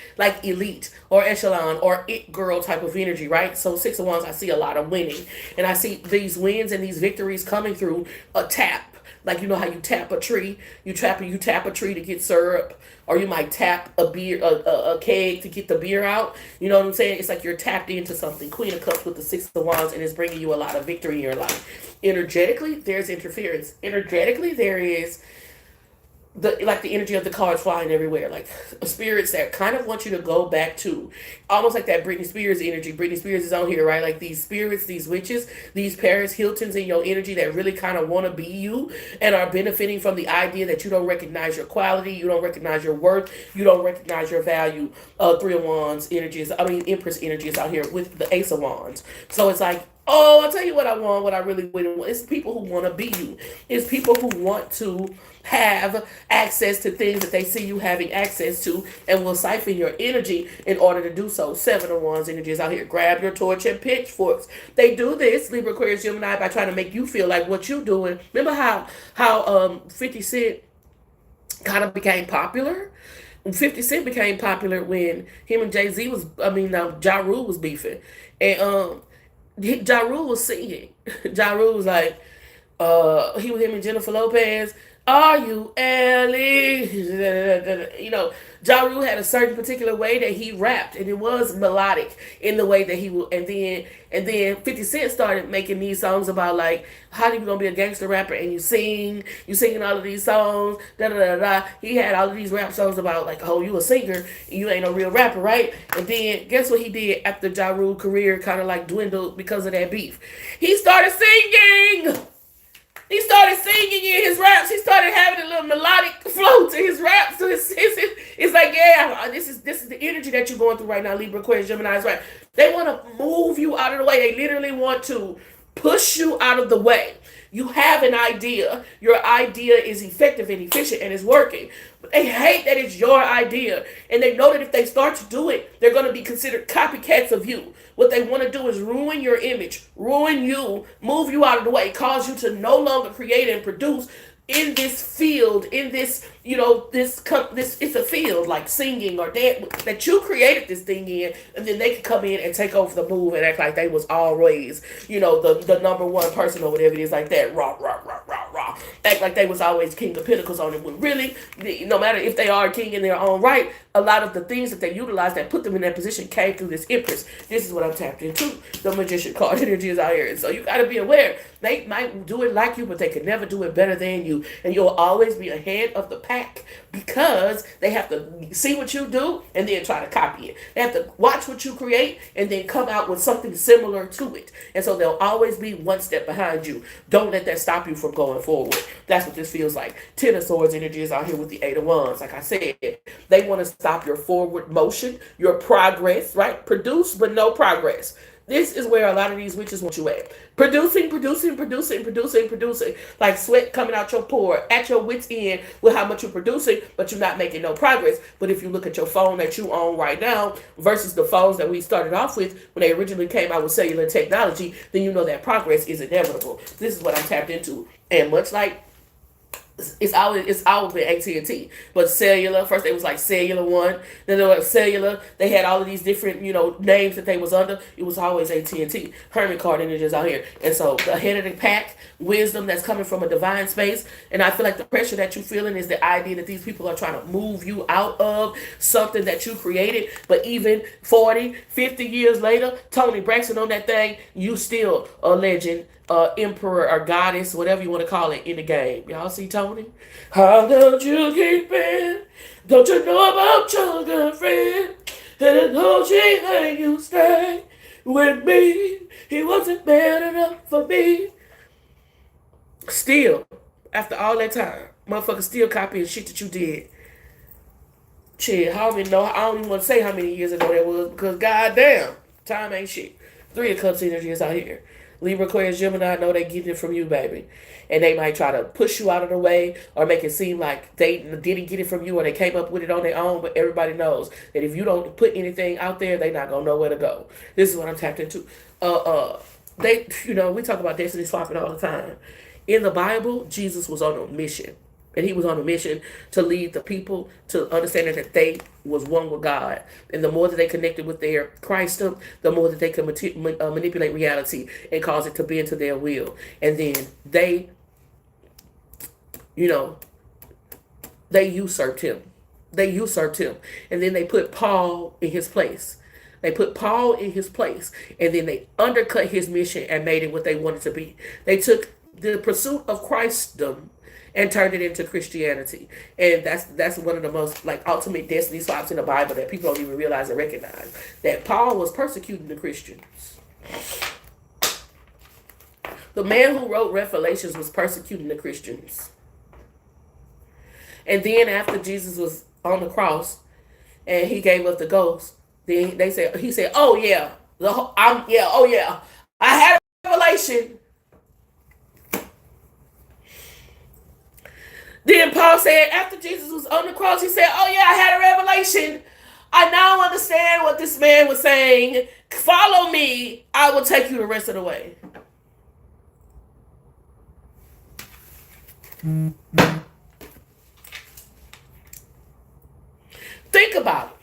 elite or echelon or it girl type of energy, right? So 6 of Wands, I see a lot of winning, and I see these wins and these victories coming through a tap. Like, you know how you tap a tree? You tap a tree to get syrup, or you might tap a beer, a keg to get the beer out. You know what I'm saying? It's like you're tapped into something. Queen of Cups with the 6 of Wands, and it's bringing you a lot of victory in your life. Energetically, there's interference. Energetically, there is the energy of the cards flying everywhere, spirits that kind of want you to go back to almost like that Britney Spears energy. Britney Spears is on here, right? Like these spirits, these witches, these Paris Hiltons in your energy that really kind of want to be you and are benefiting from the idea that you don't recognize your quality, you don't recognize your worth, you don't recognize your value. 3 of Wands energy Empress energy is out here with the Ace of Wands. So it's like, oh, I'll tell you what I want, what I really want. It's people who want to be you. It's people who want to have access to things that they see you having access to and will siphon your energy in order to do so. 7 of Wands energy is out here. Grab your torch and pitchforks. They do this, Libra, Aquarius, Gemini, by trying to make you feel like what you're doing. Remember how 50 Cent kind of became popular? 50 Cent became popular when him and Jay-Z Ja Rule was beefing. And Ja Rule was singing. Ja Rule was like, he was him and Jennifer Lopez. Are you Ellie? You know, Ja Rule had a certain particular way that he rapped, and it was melodic in the way that he would. And then 50 Cent started making these songs about how you gonna be a gangster rapper and you singing all of these songs. He had all of these rap songs about oh, you a singer, and you ain't no real rapper, right? And then guess what he did after Ja Rule's career kind of dwindled because of that beef? He started singing. He started singing in his raps. He started having a little melodic flow to his raps. So it's like, yeah, this is the energy that you're going through right now, Libra, Aquarius, Gemini, right? They want to move you out of the way. They literally want to push you out of the way. You have an idea. Your idea is effective and efficient and it's working. But they hate that it's your idea. And they know that if they start to do it, they're going to be considered copycats of you. What they want to do is ruin your image, ruin you, move you out of the way, cause you to no longer create and produce in this field, in this, this it's a field like singing or dance that you created this thing in, and then they can come in and take over the move and act like they was always, the number one person or whatever it is like that. Rah, rah, rah, rah, rah. Act like they was always king of pentacles on it. When really, no matter if they are a king in their own right, a lot of the things that they utilized that put them in that position came through this empress. This is what I'm tapped into. The magician card energy is out here. And so you got to be aware. They might do it like you, but they can never do it better than you. And you'll always be ahead of the pack because they have to see what you do and then try to copy it. They have to watch what you create and then come out with something similar to it. And so they'll always be one step behind you. Don't let that stop you from going forward. That's what this feels like. Ten of Swords energy is out here with the Eight of Wands. Like I said, they want to stop your forward motion, your progress, right? Produce, but no progress. This is where a lot of these witches want you at. Producing. Like sweat coming out your pore, at your wit's end with how much you're producing, but you're not making no progress. But if you look at your phone that you own right now versus the phones that we started off with when they originally came out with cellular technology, then you know that progress is inevitable. This is what I'm tapped into. And much like it's always been AT&T, but cellular. First, it was like Cellular One. Then there was Cellular. They had all of these different, names that they was under. It was always AT&T. Hermit card energies out here, and so the head of the pack, wisdom that's coming from a divine space. And I feel like the pressure that you're feeling is the idea that these people are trying to move you out of something that you created. But even 40, 50 years later, Tony Braxton on that thing, you still a legend. Emperor or goddess, whatever you want to call it in the game. Y'all see Tony? How don't you keep it? Don't you know about your girlfriend? And I know she let you stay with me. He wasn't bad enough for me. Still, after all that time, motherfucker still copying shit that you did. Shit, I don't even want to say how many years ago that was because goddamn, time ain't shit. Three of Cups energy is out here. Libra, Aquarius, Gemini, know they getting it from you, baby. And they might try to push you out of the way or make it seem like they didn't get it from you or they came up with it on their own. But everybody knows that if you don't put anything out there, they're not going to know where to go. This is what I'm tapped into. We talk about destiny swapping all the time. In the Bible, Jesus was on a mission. And he was on a mission to lead the people to understanding that they was one with God. And the more that they connected with their Christdom, the more that they could manipulate reality and cause it to bend to their will. And then they usurped him. And then they put Paul in his place. And then they undercut his mission and made it what they wanted to be. They took the pursuit of Christdom and turned it into Christianity. And that's one of the most ultimate destiny swaps in the Bible that people don't even realize and recognize. That Paul was persecuting the Christians. The man who wrote Revelations was persecuting the Christians. And then after Jesus was on the cross and he gave up the ghost, then he said, "Oh yeah, I had a revelation." Then Paul said, after Jesus was on the cross, he said, "Oh yeah, I had a revelation. I now understand what this man was saying. Follow me. I will take you the rest of the way." Think about it.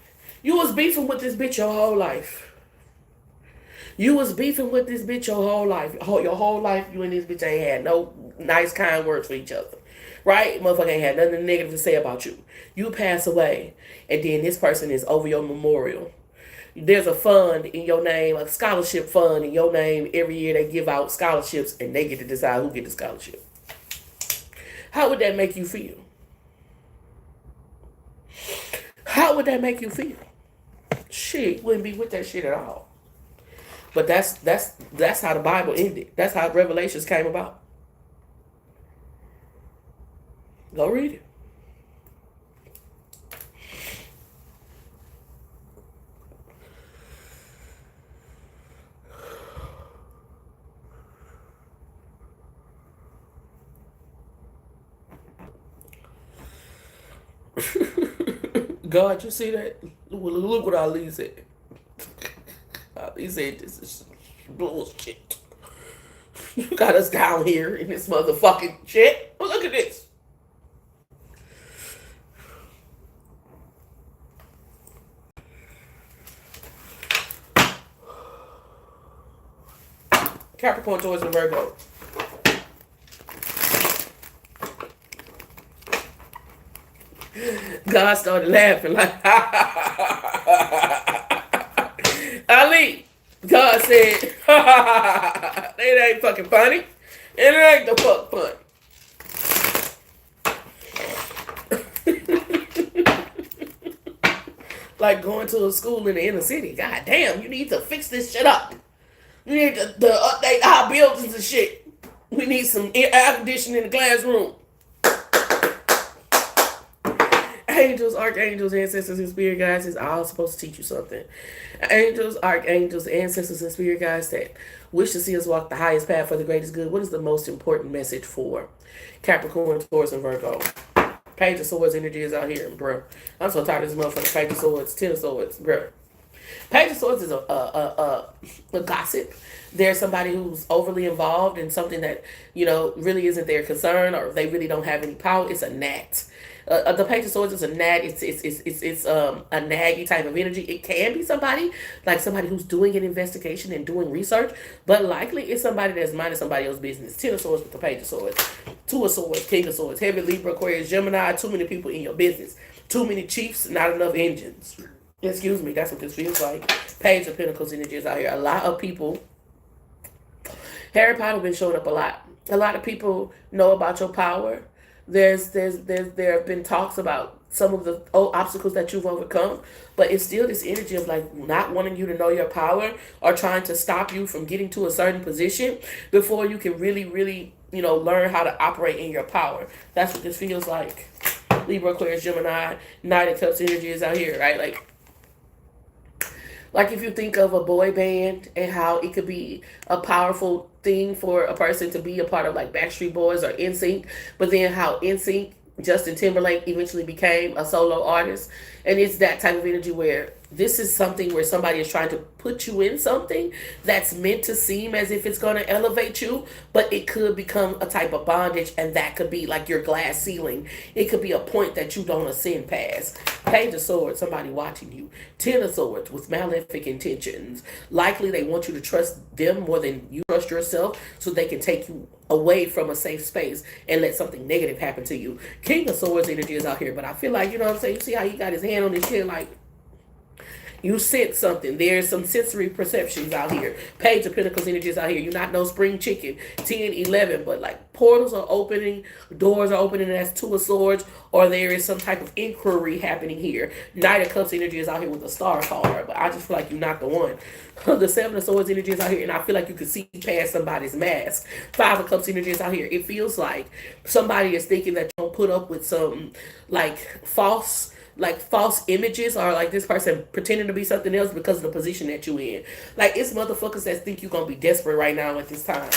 You was beefing with this bitch your whole life. Your whole life, you and this bitch ain't had no nice, kind words for each other. Right? Motherfucker ain't had nothing negative to say about you. You pass away, and then this person is over your memorial. There's a fund in your name, a scholarship fund in your name. Every year they give out scholarships, and they get to decide who get the scholarship. How would that make you feel? Shit, you wouldn't be with that shit at all. But that's how the Bible ended. That's how Revelations came about. Go read it. God, you see that? Look what Ali said. Ali said this is bullshit. You got us down here in this motherfucking shit. Well, look at this. Capricorn, Taurus, and Virgo. God started laughing like, Ali, God said, it ain't fucking funny. It ain't the fuck funny. Like going to a school in the inner city. God damn, you need to fix this shit up. You need to update our buildings and shit. We need some air conditioning in the classroom. Angels, archangels, ancestors, and spirit guides is all supposed to teach you something. Angels, archangels, ancestors, and spirit guides that wish to see us walk the highest path for the greatest good. What is the most important message for Capricorn, Taurus, and Virgo? Page of Swords energy is out here, bro. I'm so tired of this motherfucking Page of Swords, Ten of Swords, bro. Page of Swords is a gossip. There's somebody who's overly involved in something that, really isn't their concern, or they really don't have any power. It's a gnat. The Page of Swords is a gnat. It's a naggy type of energy. It can be somebody who's doing an investigation and doing research, but likely it's somebody that's minding somebody else's business. Ten of Swords with the Page of Swords, Two of Swords, King of Swords, Heavy Libra, Aquarius, Gemini. Too many people in your business. Too many chiefs, not enough engines. Excuse me, that's what this feels like. Page of Pentacles energy is out here. A lot of people. Harry Potter been showing up a lot. A lot of people know about your power. There have been talks about some of the obstacles that you've overcome, but it's still this energy of like not wanting you to know your power, or trying to stop you from getting to a certain position before you can really, learn how to operate in your power. That's what this feels like. Libra, Aquarius, Gemini, Knight of Cups energy is out here, right? Like if you think of a boy band and how it could be a powerful thing for a person to be a part of, like Backstreet Boys or NSYNC, but then how NSYNC, Justin Timberlake, eventually became a solo artist. And it's that type of energy where this is something where somebody is trying to put you in something that's meant to seem as if it's going to elevate you, but it could become a type of bondage, and that could be like your glass ceiling. It could be a point that you don't ascend past. Page of Swords, somebody watching you. Ten of Swords with malefic intentions. Likely they want you to trust them more than you trust yourself, so they can take you away from a safe space and let something negative happen to you. King of Swords energy is out here, but I feel like, what I'm saying? You see how he got his hand on his chin, like, you sense something. There's some sensory perceptions out here. Page of Pentacles energy is out here. You're not no spring chicken. 10, 11, but like portals are opening, doors are opening, and that's Two of Swords, or there is some type of inquiry happening here. Knight of Cups energy is out here with a star card, but I just feel like you're not the one. The Seven of Swords energy is out here, and I feel like you can see past somebody's mask. Five of Cups energy is out here. It feels like somebody is thinking that you don't put up with some false images, or like this person pretending to be something else because of the position that you in. Like, it's motherfuckers that think you're gonna be desperate right now at this time.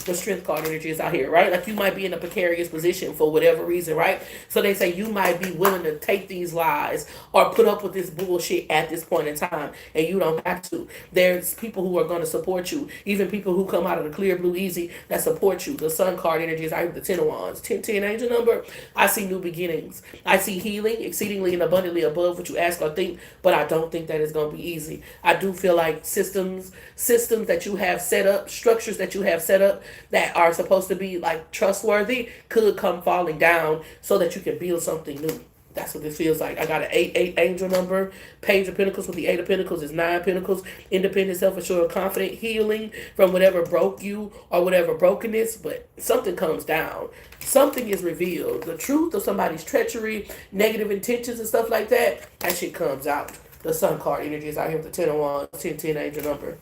The Strength card energy is out here, right? Like, you might be in a precarious position for whatever reason, right? So they say you might be willing to take these lies or put up with this bullshit at this point in time, and you don't have to. There's people who are going to support you, even people who come out of the clear blue easy that support you. The Sun card energy is out here, the Ten of Wands. 10 angel number. I see new beginnings. I see healing exceedingly and abundantly above what you ask or think, but I don't think that is going to be easy. I do feel like systems that you have set up, structures that you have set up that are supposed to be like trustworthy, could come falling down so that you can build something new. That's what this feels like. I got an 8 angel number. Page of Pentacles with the 8 of Pentacles is 9 Pentacles. Independent, self-assured, confident, healing from whatever broke you or whatever brokenness. But something comes down. Something is revealed. The truth of somebody's treachery, negative intentions and stuff like that, that shit comes out. The Sun card energy is out here with the 10 of Wands, 10 angel number.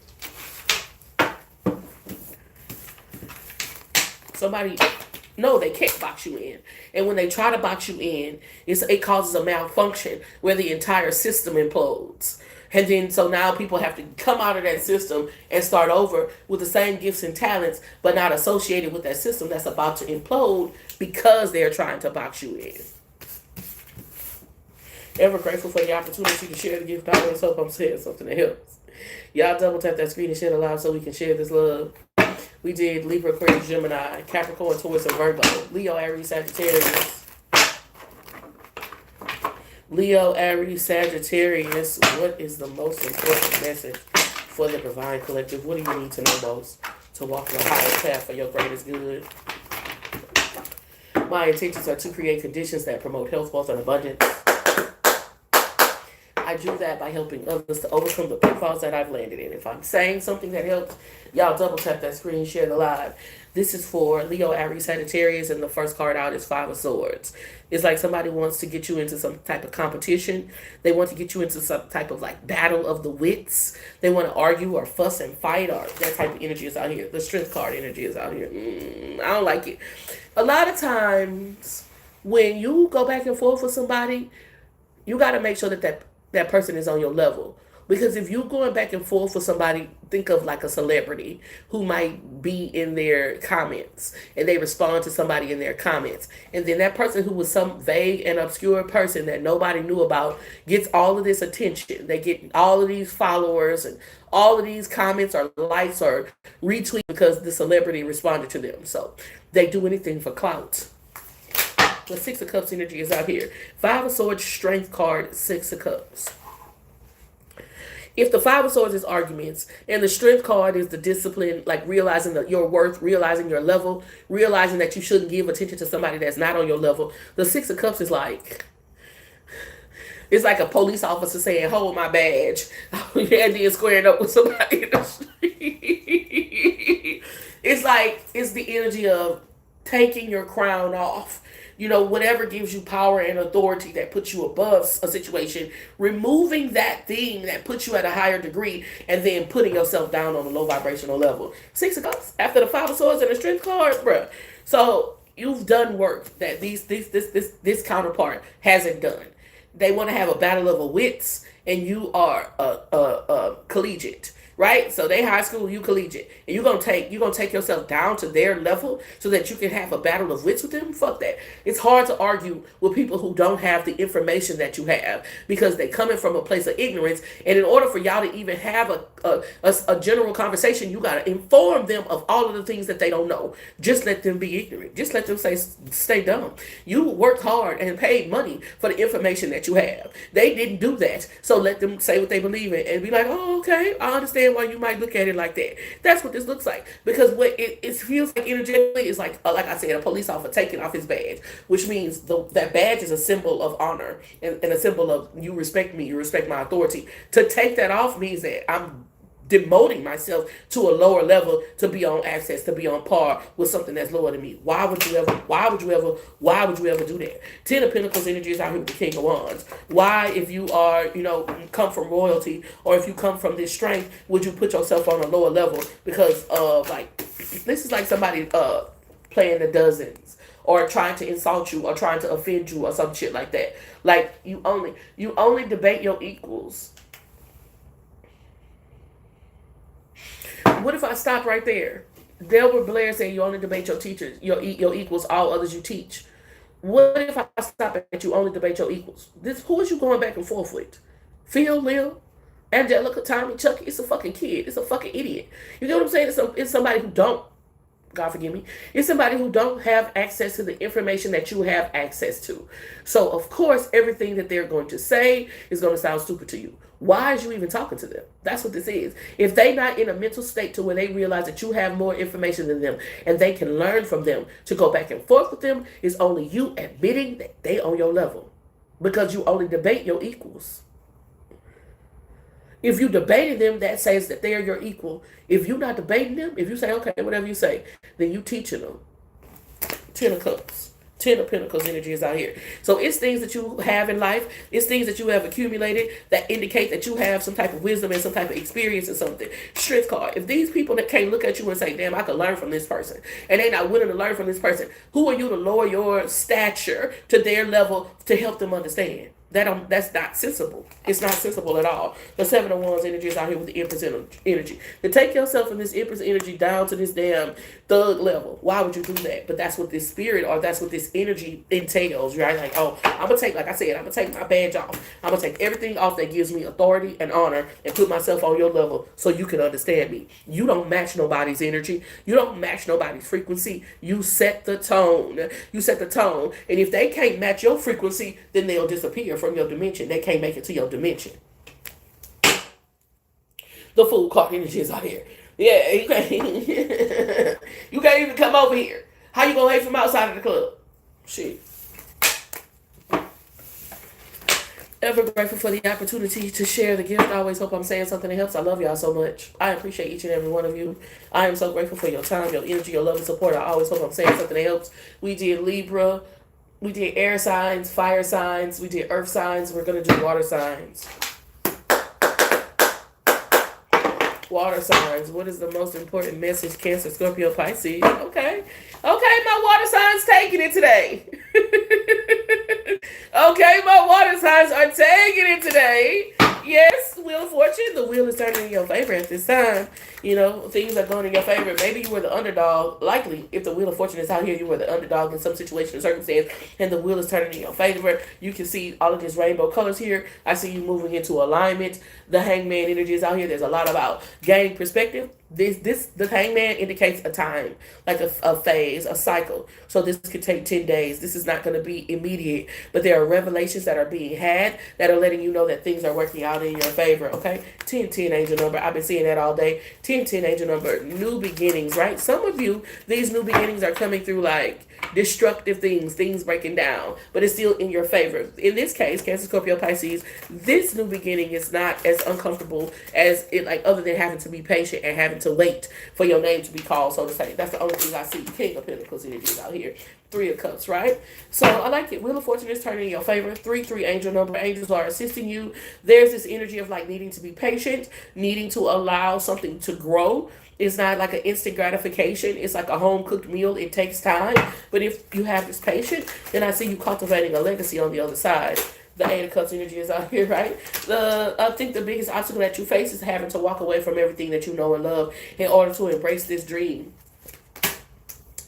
Somebody, no, they can't box you in. And when they try to box you in, it causes a malfunction where the entire system implodes. And then, so now people have to come out of that system and start over with the same gifts and talents, but not associated with that system that's about to implode because they're trying to box you in. Ever grateful for the opportunity to share the gift power. Let's hope I'm saying something that helps. Y'all double tap that screen and share it live so we can share this love. We did Libra, Aquarius, Gemini, Capricorn, Taurus, and Virgo. Leo, Aries, Sagittarius. Leo, Aries, Sagittarius. What is the most important message for the Divine Collective? What do you need to know most to walk your highest path for your greatest good. My intentions are to create conditions that promote health, wealth, and abundance. I do that by helping others to overcome the pitfalls that I've landed in. If I'm saying something that helps, y'all double tap that screen, share the live. This is for Leo, Aries, Sagittarius, and the first card out is Five of Swords. It's like somebody wants to get you into some type of competition. They want to get you into some type of like battle of the wits. They want to argue or fuss and fight, or that type of energy is out here. The Strength card energy is out here. I don't like it. A lot of times when you go back and forth with somebody, you got to make sure that person is on your level. Because if you're going back and forth with somebody, think of like a celebrity who might be in their comments and they respond to somebody in their comments. And then that person who was some vague and obscure person that nobody knew about gets all of this attention. They get all of these followers and all of these comments or likes or retweets because the celebrity responded to them. So they do anything for clout. The Six of Cups energy is out here. Five of Swords, Strength card, Six of Cups. If the Five of Swords is arguments and the Strength card is the discipline, like realizing your worth, realizing your level, realizing that you shouldn't give attention to somebody that's not on your level, the Six of Cups is like, it's like a police officer saying, hold my badge, and then squaring up with somebody in the street. It's like, it's the energy of taking your crown off. You know, whatever gives you power and authority that puts you above a situation, removing that thing that puts you at a higher degree and then putting yourself down on a low vibrational level. Six of Cups after the Five of Swords and the Strength card, bruh. So you've done work that this counterpart hasn't done. They want to have a battle of wits, and you are a collegiate. Right? So they high school, you collegiate. And you're gonna take yourself down to their level so that you can have a battle of wits with them? Fuck that. It's hard to argue with people who don't have the information that you have because they coming from a place of ignorance. And in order for y'all to even have a general conversation, you gotta inform them of all of the things that they don't know. Just let them be ignorant. Just let them stay dumb. You worked hard and paid money for the information that you have. They didn't do that. So let them say what they believe in and be like, oh, okay, I understand why you might look at it like that. That's what this looks like. Because what it feels like energetically is like I said, a police officer taking off his badge, which means that badge is a symbol of honor and a symbol of you respect me, you respect my authority. To take that off means that I'm demoting myself to a lower level to be on access, to be on par with something that's lower than me. Why would you ever do that? Ten of Pentacles energy is out here with the King of Wands. Why, if you are, come from royalty, or if you come from this strength, would you put yourself on a lower level? Because this is like somebody playing the dozens, or trying to insult you, or trying to offend you, or some shit like that. Like you only debate your equals. What if I stop right there? Delbert Blair said you only debate your teachers, your equals, all others you teach. What if I stop at you only debate your equals? Who is you going back and forth with? Phil, Lil, Angelica, Tommy, Chucky? It's a fucking kid. It's a fucking idiot. You know what I'm saying? It's somebody who don't, God forgive me, it's somebody who don't have access to the information that you have access to. So, of course, everything that they're going to say is going to sound stupid to you. Why is you even talking to them? That's what this is. If they not in a mental state to where they realize that you have more information than them and they can learn from them to go back and forth with them, it's only you admitting that they on your level. Because you only debate your equals. If you debated them, that says that they are your equal. If you're not debating them, if you say, okay, whatever you say, then you teaching them. Ten of Cups. Ten of Pentacles energy is out here. So it's things that you have in life. It's things that you have accumulated that indicate that you have some type of wisdom and some type of experience in something. Strength card. If these people that can't look at you and say, damn, I could learn from this person, and they're not willing to learn from this person, who are you to lower your stature to their level to help them understand? That's not sensible. It's not sensible at all. The Seven of Wands energy is out here with the Empress energy. To take yourself in this Empress energy down to this damn thug level, why would you do that? But that's what this spirit, or that's what this energy entails, right? Like, oh, I'm going to take, like I said, I'm going to take my badge off. I'm going to take everything off that gives me authority and honor and put myself on your level so you can understand me. You don't match nobody's energy. You don't match nobody's frequency. You set the tone. You set the tone. And if they can't match your frequency, then they'll disappear from your dimension. They can't make it to your dimension. The Fool card energy is out here. Yeah, you can't. You can't even come over here. How you gonna hate from outside of the club? Shit. Ever grateful for the opportunity to share the gift. I always hope I'm saying something that helps. I love y'all so much. I appreciate each and every one of you. I am so grateful for your time, your energy, your love and support. I always hope I'm saying something that helps. We did Libra. We did air signs, fire signs. We did earth signs. We're going to do water signs. Water signs. What is the most important message? Cancer, Scorpio, Pisces. Okay. Okay, my water signs taking it today. Okay, my water signs are taking it today. Yes, Wheel of Fortune. The wheel is turning in your favor at this time. You know, things are going in your favor. Maybe you were the underdog. Likely, if the Wheel of Fortune is out here, you were the underdog in some situation or circumstance, and the wheel is turning in your favor. You can see all of these rainbow colors here. I see you moving into alignment. The Hangman energy is out here. There's a lot about gaining perspective. The Hangman indicates a time, like a phase, a cycle. So this could take 10 days. This is not going to be immediate, but there are revelations that are being had that are letting you know that things are working out in your favor. Okay, 1010 angel number. I've been seeing that all day. 1010 angel number. New beginnings, right? Some of you, these new beginnings are coming through like destructive things breaking down, but it's still in your favor. In this case, Cancer, Scorpio, Pisces, this new beginning is not as uncomfortable as it, like, other than having to be patient and having to wait for your name to be called, so to say. That's the only thing I see. King of Pentacles energies out here. 3 of Cups, right? So I like it. Wheel of Fortune is turning in your favor. 3-3 angel number. Angels are assisting you. There's this energy of like needing to be patient, needing to allow something to grow. It's not like an instant gratification. It's like a home cooked meal. It takes time. But if you have this patience, then I see you cultivating a legacy on the other side. The 8 of Cups energy is out here, right? I think the biggest obstacle that you face is having to walk away from everything that you know and love in order to embrace this dream.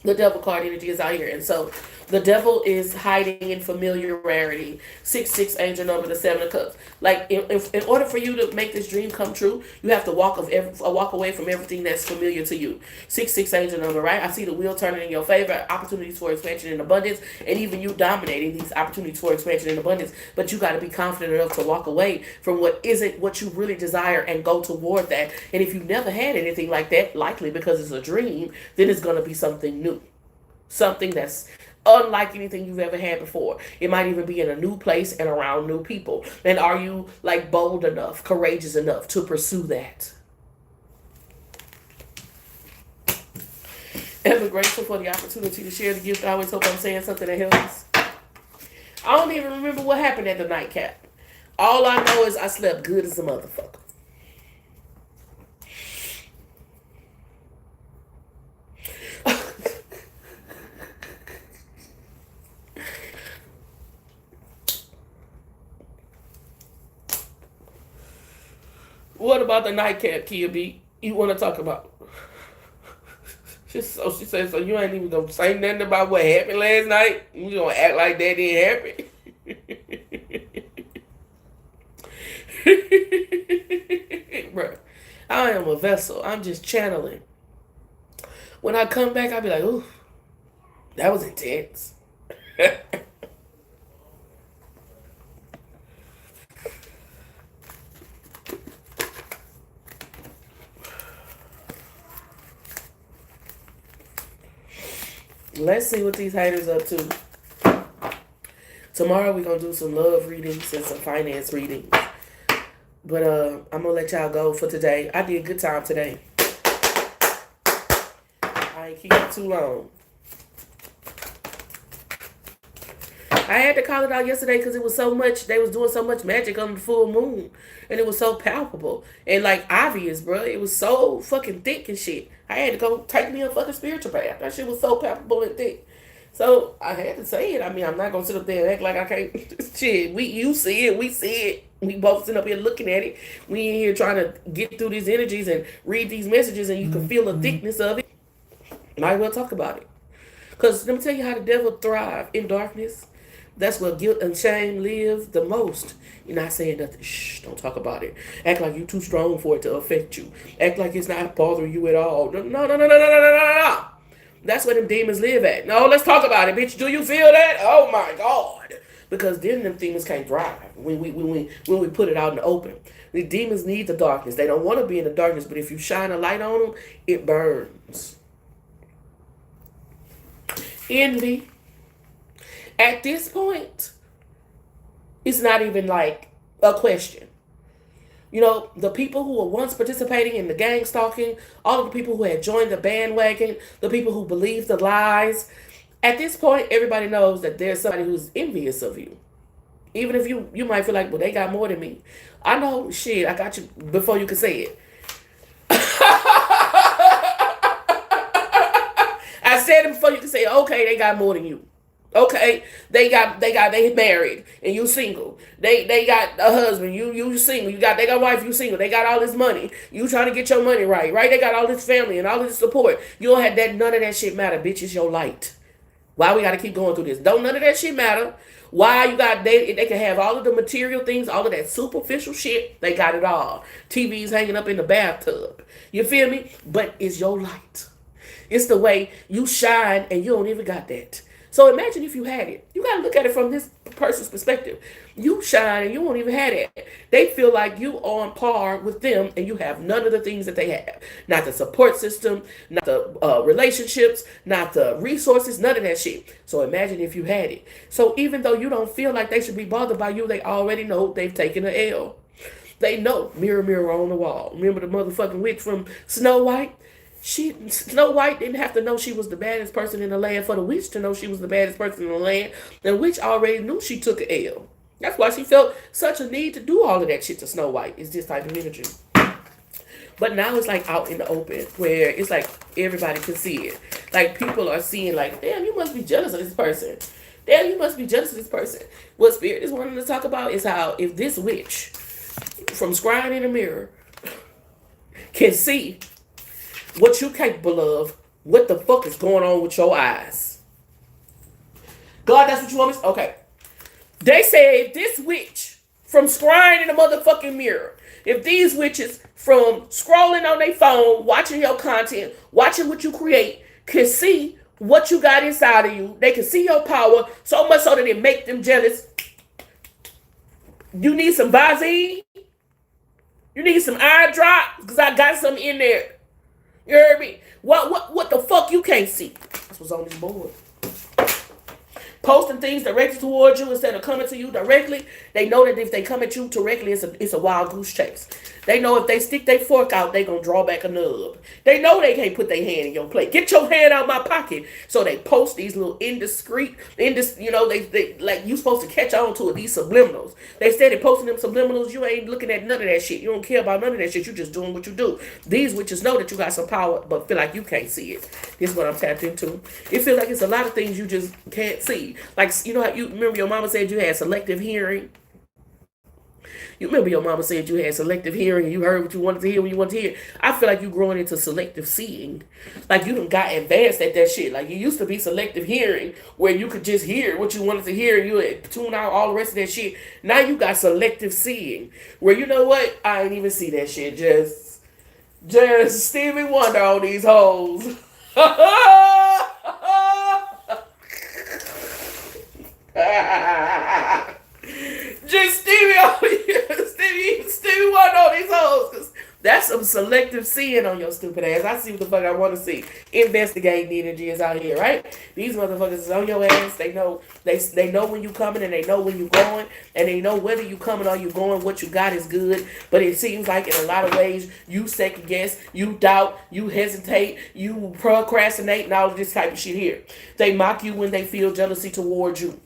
The Devil card energy is out here. And so the devil is hiding in familiarity. 6-6 angel number, the 7 of Cups. Like, in order for you to make this dream come true, you have to walk away from everything that's familiar to you. 6-6 angel number, right? I see the wheel turning in your favor, opportunities for expansion and abundance, and even you dominating these opportunities for expansion and abundance. But you got to be confident enough to walk away from what isn't what you really desire and go toward that. And if you've never had anything like that, likely because it's a dream, then it's going to be something new. Something that's unlike anything you've ever had before. It might even be in a new place and around new people. And are you like bold enough, courageous enough to pursue that? Ever grateful for the opportunity to share the gift. I always hope I'm saying something that helps. I don't even remember what happened at the nightcap. All I know is I slept good as a motherfucker. What about the nightcap, Kia B? You want to talk about? She said, so you ain't even going to say nothing about what happened last night? You going to act like that didn't happen? Bruh, I am a vessel. I'm just channeling. When I come back, I'll be like, ooh, that was intense. Let's see what these haters up to. Tomorrow we're going to do some love readings and some finance readings. But I'm going to let y'all go for today. I did a good time today. I ain't keep it too long. I had to call it out yesterday because it was so much, they was doing so much magic on the full moon. And it was so palpable. And like obvious, bro. It was so fucking thick and shit. I had to go take me a fucking spiritual bath. That shit was so palpable and thick. So I had to say it. I mean, I'm not going to sit up there and act like I can't. Shit, you see it. We see it. We both sit up here looking at it. We in here trying to get through these energies and read these messages, and you can feel the thickness of it. Might as well talk about it. Because let me tell you how the devil thrive in darkness. That's where guilt and shame live the most. You're not saying nothing. Shh, don't talk about it. Act like you're too strong for it to affect you. Act like it's not bothering you at all. No. That's where them demons live at. No, let's talk about it, bitch. Do you feel that? Oh my God. Because then them demons can't thrive when we put it out in the open. The demons need the darkness. They don't want to be in the darkness, but if you shine a light on them, it burns. Envy. At this point, it's not even like a question. You know, the people who were once participating in the gang stalking, all of the people who had joined the bandwagon, the people who believed the lies, at this point, everybody knows that there's somebody who's envious of you. Even if you might feel like, well, they got more than me. I know, shit, I got you before you can say it. I said it before you can say, okay, they got more than you. Okay, they married and you single. They got a husband, you single. They got a wife, you single. They got all this money. You trying to get your money right? They got all this family and all this support. You don't have that. None of that shit matter, bitch. It's your light. Why we gotta keep going through this? Don't none of that shit matter. Why you got they can have all of the material things, all of that superficial shit. They got it all. TVs hanging up in the bathtub. You feel me? But it's your light. It's the way you shine, and you don't even got that. So imagine if you had it. You got to look at it from this person's perspective. You shine and you won't even have it. They feel like you are on par with them and you have none of the things that they have. Not the support system, not the relationships, not the resources, none of that shit. So imagine if you had it. So even though you don't feel like they should be bothered by you, they already know they've taken an L. They know. Mirror, mirror on the wall. Remember the motherfucking witch from Snow White? Snow White didn't have to know she was the baddest person in the land for the witch to know she was the baddest person in the land. The witch already knew she took an L. That's why she felt such a need to do all of that shit to Snow White. It's this type of energy. But now it's like out in the open where it's like everybody can see it. Like people are seeing like, damn, you must be jealous of this person. Damn, you must be jealous of this person. What Spirit is wanting to talk about is how if this witch from scrying in the mirror can see what you capable of, what the fuck is going on with your eyes? God, that's what you want me to... Okay. They say if this witch from scrying in the motherfucking mirror, if these witches from scrolling on their phone, watching your content, watching what you create, can see what you got inside of you, they can see your power so much so that it make them jealous. You need some Vaseline? You need some eye drops? Because I got some in there. You heard me? What the fuck you can't see? That's what's on this board. Posting things directed towards you instead of coming to you directly. They know that if they come at you directly, it's a wild goose chase. They know if they stick their fork out, they gonna draw back a nub. They know they can't put their hand in your plate. Get your hand out of my pocket. So they post these little they like you supposed to catch on to it, these subliminals. They steady posting them subliminals. You ain't looking at none of that shit. You don't care about none of that shit. You just doing what you do. These witches know that you got some power, but feel like you can't see it. This is what I'm tapped into. It feels like it's a lot of things you just can't see. Like, you know how you remember your mama said you had selective hearing? You remember your mama said you had selective hearing and you heard what you wanted to hear when you wanted to hear. I feel like you growing into selective seeing. Like you done got advanced at that shit. Like you used to be selective hearing where you could just hear what you wanted to hear and you would tune out all the rest of that shit. Now you got selective seeing where you know what? I ain't even see that shit. Just Stevie Wonder on these hoes. Just Stevie Wonder on these hoes, cause that's some selective seeing on your stupid ass. I see what the fuck I want to see. Investigating energy is out here, right? These motherfuckers is on your ass. They know when you coming and they know when you going and they know whether you coming or you going. What you got is good, but it seems like in a lot of ways you second guess, you doubt, you hesitate, you procrastinate, and all of this type of shit here. They mock you when they feel jealousy towards you.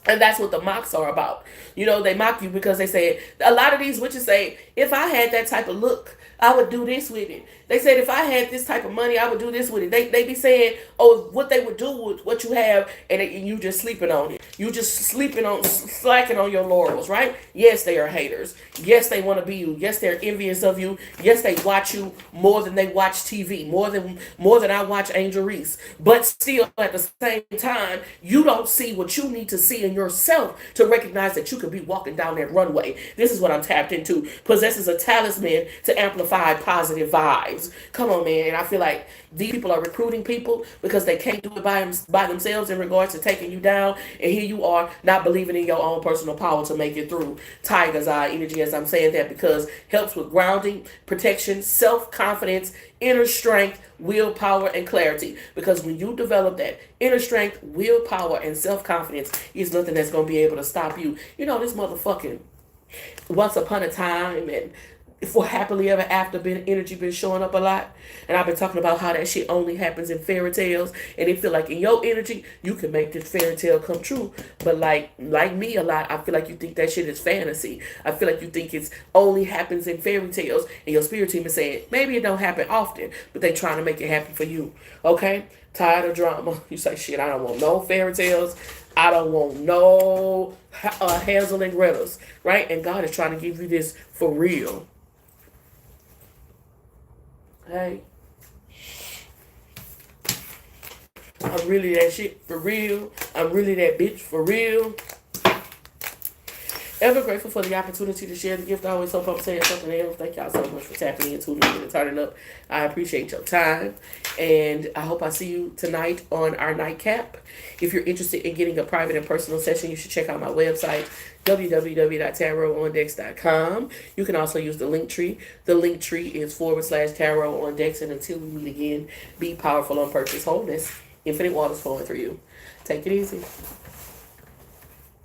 And that's what the mocks are about. You know, they mock you because they say, a lot of these witches say, if I had that type of look, I would do this with it. They said, if I had this type of money, I would do this with it. They be saying, oh, what they would do with what you have, and you just sleeping on it. You just slacking on your laurels, right? Yes, they are haters. Yes, they want to be you. Yes, they're envious of you. Yes, they watch you more than they watch TV, more than I watch Angel Reese. But still, at the same time, you don't see what you need to see in yourself to recognize that you could be walking down that runway. This is what I'm tapped into. Possesses a talisman to amplify amplify positive vibes. Come on, man. And I feel like these people are recruiting people because they can't do it by themselves in regards to taking you down. And here you are not believing in your own personal power to make it through. Tiger's eye energy, as I'm saying that, because helps with grounding, protection, self-confidence, inner strength, willpower, and clarity. Because when you develop that inner strength, willpower, and self-confidence, there's nothing that's going to be able to stop you. You know, this motherfucking once upon a time and for happily ever after energy been showing up a lot, and I've been talking about how that shit only happens in fairy tales, and they feel like in your energy you can make this fairy tale come true. But like me a lot, I feel like you think that shit is fantasy. I feel like you think it's only happens in fairy tales, and your spirit team is saying maybe it don't happen often, but they trying to make it happen for you. Okay, tired of drama. You say shit. I don't want no fairy tales. I don't want no Hansel and Gretel's, right? And God is trying to give you this for real. Hey, I'm really that shit for real. I'm really that bitch for real. Ever grateful for the opportunity to share the gift. I always hope I'm saying something else. Thank y'all so much for tapping in, tuning in, and turning up. I appreciate your time. And I hope I see you tonight on our nightcap. If you're interested in getting a private and personal session, you should check out my website, www.TarotOnDex.com. You can also use the link tree. The link tree is /TarotOnDex. And until we meet again, be powerful on purpose, wholeness. Infinite waters flowing through you. Take it easy.